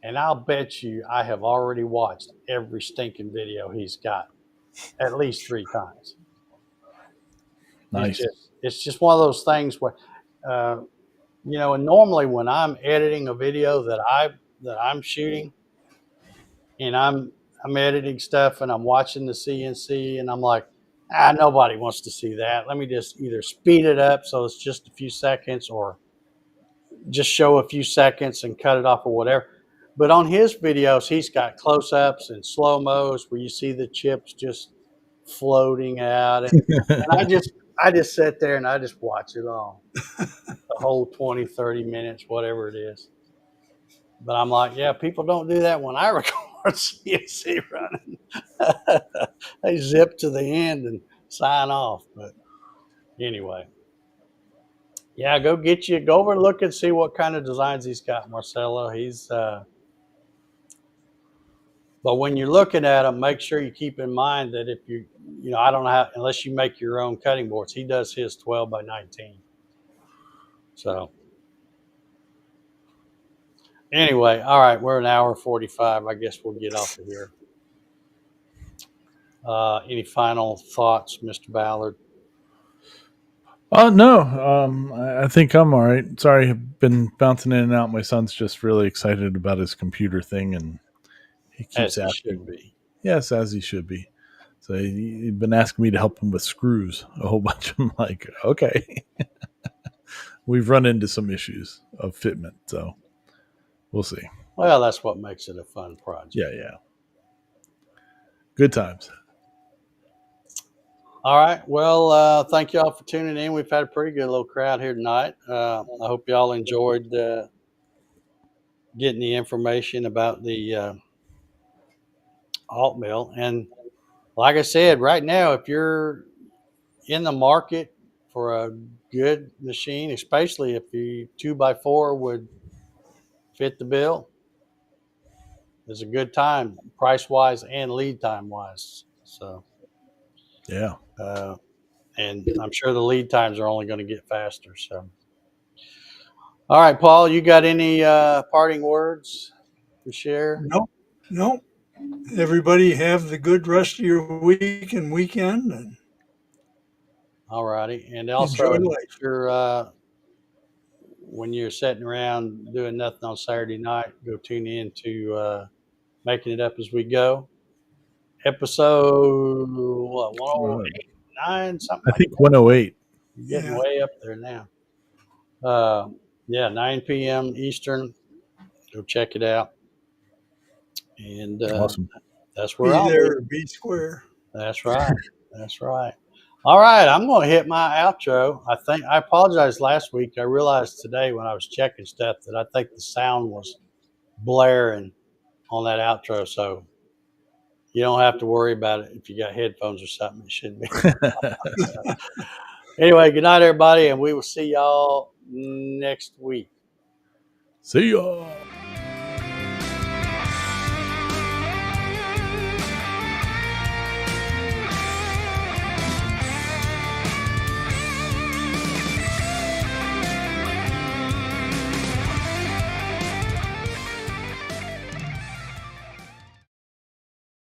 [SPEAKER 1] and I'll bet you I have already watched every stinking video he's got at least 3 times.
[SPEAKER 3] Nice.
[SPEAKER 1] It's just one of those things where, and normally when I'm editing a video that I'm shooting, and I'm editing stuff and I'm watching the CNC and I'm like, nobody wants to see that. Let me just either speed it up so it's just a few seconds, or just show a few seconds and cut it off or whatever. But on his videos, he's got close-ups and slow-mos where you see the chips just floating out. And I just sit there and I just watch it all, the whole 20, 30 minutes, whatever it is. But I'm like, yeah, people don't do that when I record CNC running. They zip to the end and sign off. But anyway, yeah, go over and look and see what kind of designs he's got, Marcelo. But when you're looking at them, make sure you keep in mind that if I don't know how, unless you make your own cutting boards, he does his 12 by 19. So anyway, all right, we're an hour 45. I guess we'll get off of here. Any final thoughts, Mr. Ballard?
[SPEAKER 3] No. I think I'm all right. Sorry, I've been bouncing in and out. My son's just really excited about his computer thing, and he keeps asking.
[SPEAKER 1] Should be.
[SPEAKER 3] Yes, as he should be. So he's been asking me to help him with screws a whole bunch. I'm like, okay. We've run into some issues of fitment, so we'll see.
[SPEAKER 1] Well, that's what makes it a fun project.
[SPEAKER 3] Yeah. Good times.
[SPEAKER 1] All right. Well, thank you all for tuning in. We've had a pretty good little crowd here tonight. I hope you all enjoyed getting the information about the Altmill. And like I said, right now, if you're in the market for a good machine, especially if the 2x4 would fit the bill, it's a good time, price-wise and lead time-wise. So,
[SPEAKER 3] yeah.
[SPEAKER 1] And I'm sure the lead times are only going to get faster. So, all right, Paul, you got any parting words to share?
[SPEAKER 2] No. Everybody have the good rest of your week and weekend. And
[SPEAKER 1] all righty. And also, make sure when you're sitting around doing nothing on Saturday night, go tune in to Making It Up As We Go. Episode, 108, 9, something
[SPEAKER 3] I think 108.
[SPEAKER 1] You're getting way up there now. 9 p.m. Eastern. Go check it out. And
[SPEAKER 3] awesome.
[SPEAKER 1] That's where
[SPEAKER 2] I'll be. Be square.
[SPEAKER 1] That's right. That's right. All right, I'm going to hit my outro. I apologized last week. I realized today when I was checking stuff that I think the sound was blaring on that outro, so you don't have to worry about it. If you got headphones or something, it should be. Anyway, good night, everybody, and we will see y'all next week.
[SPEAKER 3] See ya.